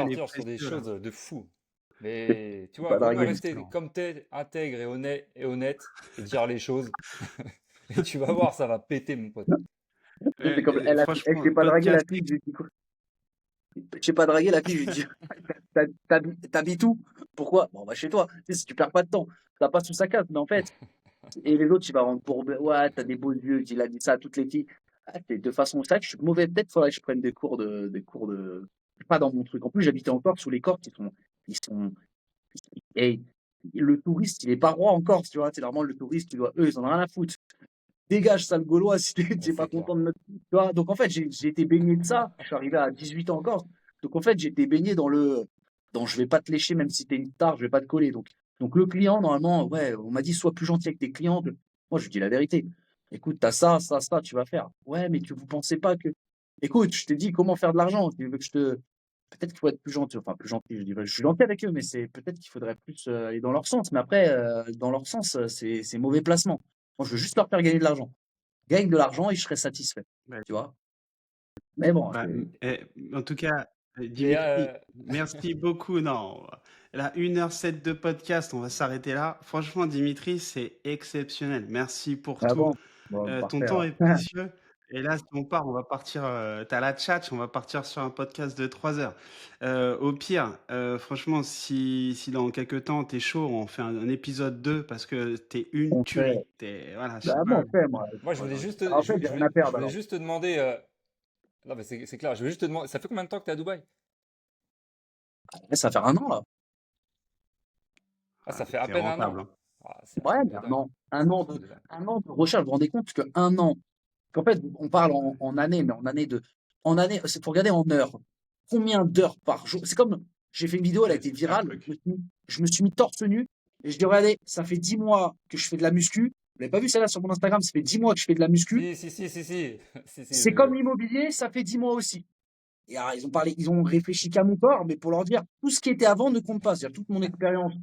elle est partir sur des précieux là. choses de fou. C'est Mais tu c'est vois, pas vaut mieux draguer. rester Excellent. comme t'es, intègre et honnête, et dire les choses. Et tu vas voir, ça va péter, mon pote. C'est comme, elle Franchement, s'est pas draguer, la podcast. fille, je lui dis quoi? Je sais pas draguer, la fille, je lui dis, t'habites où? Pourquoi? Bon, bah, chez toi. Tu sais, si tu perds pas de temps, ça passe sous sa case. Mais en fait, et les autres, tu vas rendre pour, ouais, t'as des beaux yeux, il a dit ça à toutes les filles. Ah, de façon, c'est vrai que je suis mauvais. Peut-être faudrait que je prenne des cours de, pas dans mon truc. En plus, j'habitais en Corse où les Corses, ils sont, et le touriste, il est pas roi en Corse, tu vois. C'est normalement le touriste, eux, ils en ont rien à foutre. Dégage, sale Gaulois, si Ouais, t'es pas c'est clair. content de notre. Tu vois. Donc, en fait, j'ai été baigné de ça. Je suis arrivé à 18 ans en Corse. Donc, en fait, j'ai été baigné dans je vais pas te lécher, même si t'es une star, je vais pas te coller. Donc le client, normalement, ouais, on m'a dit, sois plus gentil avec tes clients. Moi, je lui dis la vérité. Écoute, t'as ça, ça, ça, tu vas faire. Ouais, mais que vous pensez pas que. Écoute, je t'ai dit comment faire de l'argent. Tu veux que je te. Peut-être qu'il faut être plus gentil. Enfin, plus gentil, je dis, je suis gentil avec eux, mais c'est peut-être qu'il faudrait plus aller dans leur sens. Mais après, dans leur sens, c'est mauvais placement. Moi, je veux juste leur faire gagner de l'argent. Gagne de l'argent et je serai satisfait. Bah, Tu vois? Mais bon, bah, en tout cas, Mais Dimitri, merci beaucoup. Non, là, 1h07 de podcast, on va s'arrêter là. Franchement, Dimitri, c'est exceptionnel. Merci pour ah tout. bon, bon, Ton parfait temps alors. est précieux. Et là, si on part, on va partir. T'as la tchatch, on va partir sur un podcast de 3 heures. Au pire, franchement, si dans quelques temps t'es chaud, on fait un épisode 2 parce que t'es une On fait. tuerie. Voilà, je sais Ah bon, pas. on fait, moi. moi, je voulais juste, En fait, j'ai rien à je perdre voulais alors. juste te demander. Non, mais c'est clair, je voulais juste te demander. Ça fait combien de temps que tu es à Dubaï? Là, ça va faire un an là. Ah, Ah, ça fait à t'es peine un rentable, an. hein. Ah, c'est un Ouais, truc mais de dingue. Un truc de dingue. un an de recherche. Vous vous rendez compte qu'un an, qu'en fait, on parle en années, mais en année, c'est pour regarder en heures. Combien d'heures par jour? C'est comme, j'ai fait une vidéo, elle a Ouais, été c'est ça le virale. truc. Je me suis mis torse nu et je dis, regardez, ça fait 10 mois que je fais de la muscu. Vous l'avez pas vu celle-là sur mon Instagram? Ça fait 10 mois que je fais de la muscu. Si, si, si, si, si. Si, si, je C'est l'ai vu. comme l'immobilier, ça fait 10 mois aussi. Et alors, ils ont réfléchi qu'à mon corps, mais pour leur dire, tout ce qui était avant ne compte pas. C'est-à-dire toute mon expérience,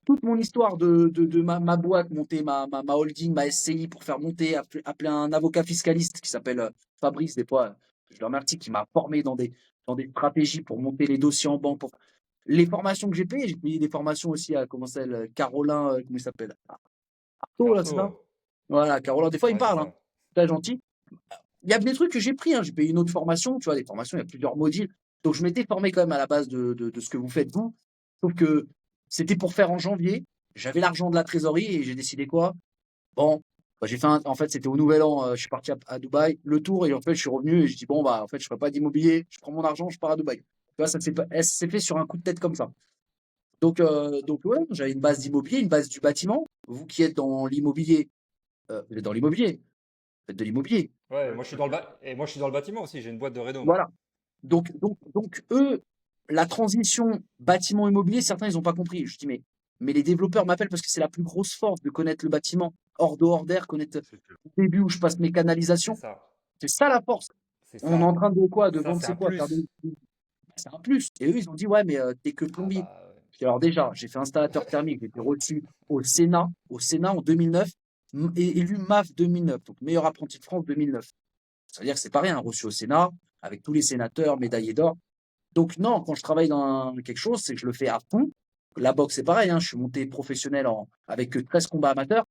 toute mon histoire de ma boîte, monter ma holding, ma SCI pour faire monter, appeler un avocat fiscaliste qui s'appelle Fabrice, des fois, je le remercie, qui m'a formé dans des stratégies pour monter les dossiers en banque. Les formations que j'ai payé des formations aussi à, comment ça s'appelle, Carolin, comment il s'appelle? Artaud, là, c'est ça? Arto. Voilà, Carolin, des fois, il me Ouais, c'est parle, hein. ça. Très gentil. Il y a des trucs que j'ai pris, hein. J'ai payé une autre formation, tu vois, des formations, il y a plusieurs modules. Donc, je m'étais formé quand même à la base de ce que vous faites, vous. Sauf que c'était pour faire en janvier. J'avais l'argent de la trésorerie et j'ai décidé quoi? Bon, bah, en fait, c'était au Nouvel An, je suis parti à Dubaï, le tour, et en fait, je suis revenu et je dis, bon, bah, en fait, je ferai pas d'immobilier, je prends mon argent, je pars à Dubaï. Tu vois, elle s'est fait sur un coup de tête comme ça. Donc ouais, j'avais une base d'immobilier, une base du bâtiment. Vous qui êtes dans l'immobilier, vous êtes dans l'immobilier, faites de l'immobilier. Ouais, Ouais, moi je tout suis à dans fait. et moi je suis dans le bâtiment aussi, j'ai une boîte de réno, moi. Voilà. Donc eux, la transition bâtiment immobilier, certains, ils ont pas compris. Je dis, mais les développeurs m'appellent parce que c'est la plus grosse force de connaître le bâtiment hors de hors d'air, connaître C'est clair. le début où je passe mes C'est canalisations. ça. C'est ça la force. C'est On est en ça. train de quoi? De Ça, vendre c'est c'est un quoi? Faire plus. c'est un plus. Et eux, ils ont dit, ouais, mais t'es que Ah plombier. bah, ouais. Je dis, alors déjà, j'ai fait installateur thermique, j'ai été reçu au Sénat en 2009, et élu MAF 2009, donc meilleur apprenti de France 2009. Ça veut dire que c'est pas rien, reçu au Sénat, avec tous les sénateurs médaillés d'or. Donc non, quand je travaille dans quelque chose, c'est que je le fais à fond. La boxe, c'est pareil, hein, je suis monté professionnel avec 13 combats amateurs.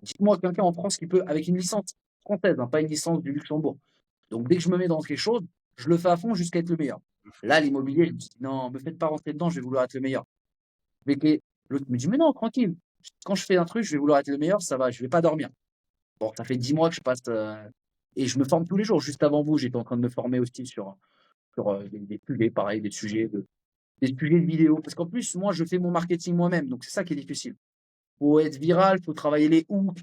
Dites-moi quelqu'un en France qui peut, avec une licence française, hein, pas une licence du Luxembourg. Donc dès que je me mets dans quelque chose, je le fais à fond jusqu'à être le meilleur. Là, l'immobilier, je me dis, non, me faites pas rentrer dedans, je vais vouloir être le meilleur. Mais l'autre me dit, mais non, tranquille. Quand je fais un truc, je vais vouloir être le meilleur, ça va, je vais pas dormir. Bon, ça fait 10 mois que je passe, et je me forme tous les jours. Juste avant vous, j'étais en train de me former aussi sur des sujets, pareil, des sujets de vidéo. Parce qu'en plus, moi, je fais mon marketing moi-même, donc c'est ça qui est difficile. Faut être viral, faut travailler les hooks.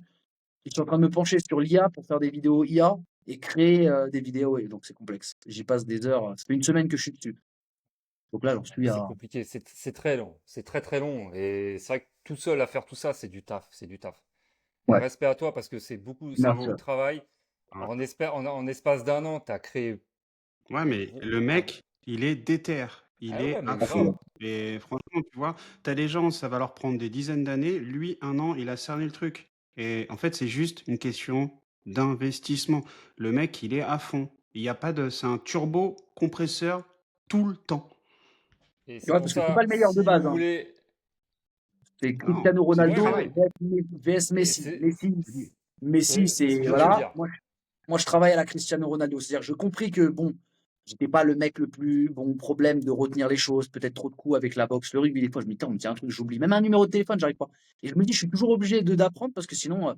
Je suis en train de me pencher sur l'IA pour faire des vidéos IA et créer des vidéos, et donc c'est complexe. J'y passe des heures. Ça fait une semaine que je suis dessus. Donc là, j'en suis C'est à. compliqué. C'est très long. C'est très très long. Et c'est vrai que tout seul à faire tout ça, c'est du taf. C'est du taf. Et Ouais, respect à toi parce que c'est beaucoup, c'est merci. beaucoup de travail. Ouais. En espace d'un an, tu as créé. Ouais, mais le Enfin, mec, il est déter, il ah est ouais, mais à grave. fond. Et franchement, tu vois, t'as des gens, ça va leur prendre des dizaines d'années. Lui, 1 an, il a cerné le truc. Et en fait, c'est juste une question d'investissement. Le mec, il est à fond. Il y a pas de, c'est un turbo compresseur tout le temps. Et Ouais, c'est pour parce que c'est pas ça, le meilleur de si base, vous hein. voulez. C'est Non, Cristiano c'est du Ouais, Ronaldo mais travail. vs et Messi. Messi, c'est ce c'est que j'allais voilà. dire. Moi, je travaille à la Cristiano Ronaldo. C'est-à-dire, je compris que bon, j'étais pas le mec le plus bon problème de retenir les choses, peut-être trop de coups avec la boxe, le rugby. Des fois, je me dis, tiens, on me dit un truc, j'oublie. Même un numéro de téléphone, j'arrive pas. Et je me dis, je suis toujours obligé d'apprendre parce que sinon,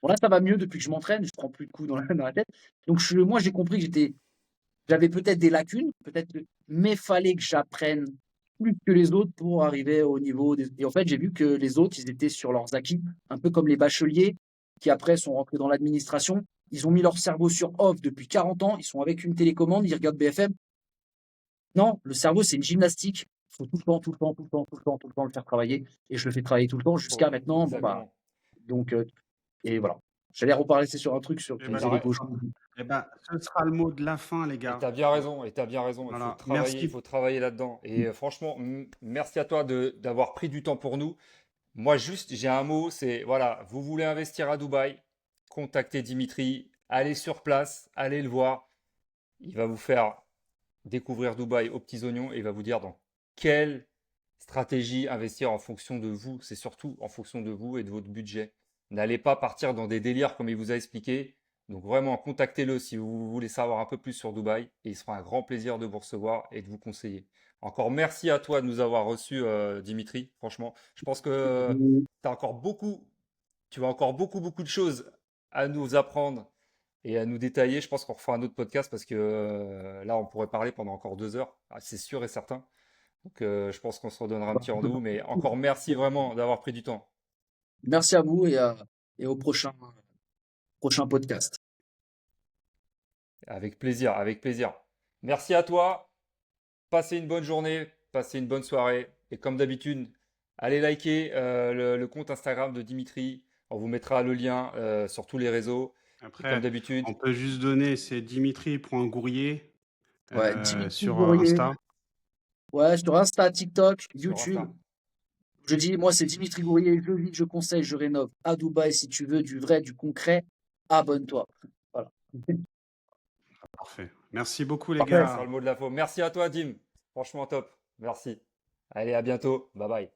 bon, là, ça va mieux depuis que je m'entraîne. Je prends plus de coups dans la tête. Donc, moi, j'ai compris que j'avais peut-être des lacunes, mais fallait que j'apprenne plus que les autres pour arriver au niveau des. Et en fait, j'ai vu que les autres, ils étaient sur leurs acquis, un peu comme les bacheliers qui après sont rentrés dans l'administration. Ils ont mis leur cerveau sur off depuis 40 ans. Ils sont avec une télécommande, ils regardent BFM. Non, le cerveau, c'est une gymnastique. Il faut tout le temps, tout le temps, tout le temps, tout le temps, tout le temps le faire travailler. Et je le fais travailler tout le temps jusqu'à maintenant. Bon, bah, Exactement. donc, et voilà. J'allais reparler c'est sur un truc sur Eh qui me ben, Et faisait les t'as, cochons. eh ben, ce sera le mot de la fin, les et gars. t'as bien raison. Et t'as bien raison. Voilà. Il Merci. faut travailler là-dedans. Et franchement, merci à toi d'avoir pris du temps pour nous. Moi, juste, j'ai un mot, c'est, voilà, vous voulez investir à Dubaï, contactez Dimitri, allez sur place, allez le voir. Il va vous faire découvrir Dubaï aux petits oignons et il va vous dire dans quelle stratégie investir en fonction de vous. C'est surtout en fonction de vous et de votre budget. N'allez pas partir dans des délires comme il vous a expliqué. Donc vraiment, contactez-le si vous voulez savoir un peu plus sur Dubaï et il sera un grand plaisir de vous recevoir et de vous conseiller. Encore merci à toi de nous avoir reçus, Dimitri. Franchement, je pense que t'as encore beaucoup, tu as encore beaucoup de choses à nous apprendre et à nous détailler. Je pense qu'on refera un autre podcast parce que là, on pourrait parler pendant encore 2 heures. Ah, c'est sûr et certain. Donc, je pense qu'on se redonnera un petit rendez-vous. Mais encore merci vraiment d'avoir pris du temps. Merci à vous et au prochain podcast. Avec plaisir, avec plaisir. Merci à toi. Passez une bonne journée, passez une bonne soirée. Et comme d'habitude, allez liker le compte Instagram de Dimitri. On vous mettra le lien sur tous les réseaux. Et comme Après, d'habitude, on peut juste donner, c'est Dimitri.Gourrier Ouais, Dimitri sur Gourrier. Insta. Ouais, sur Insta, TikTok, sur YouTube. Insta. Je dis, moi, c'est Dimitri Gourrier. Je vis, je conseille, je rénove à Dubaï. Si tu veux du vrai, du concret, abonne-toi. Voilà. Parfait. Merci beaucoup, les Parfait. Ça sera gars. le mot de la fin. Merci à toi, Dim. Franchement top. Merci. Allez, à bientôt. Bye bye.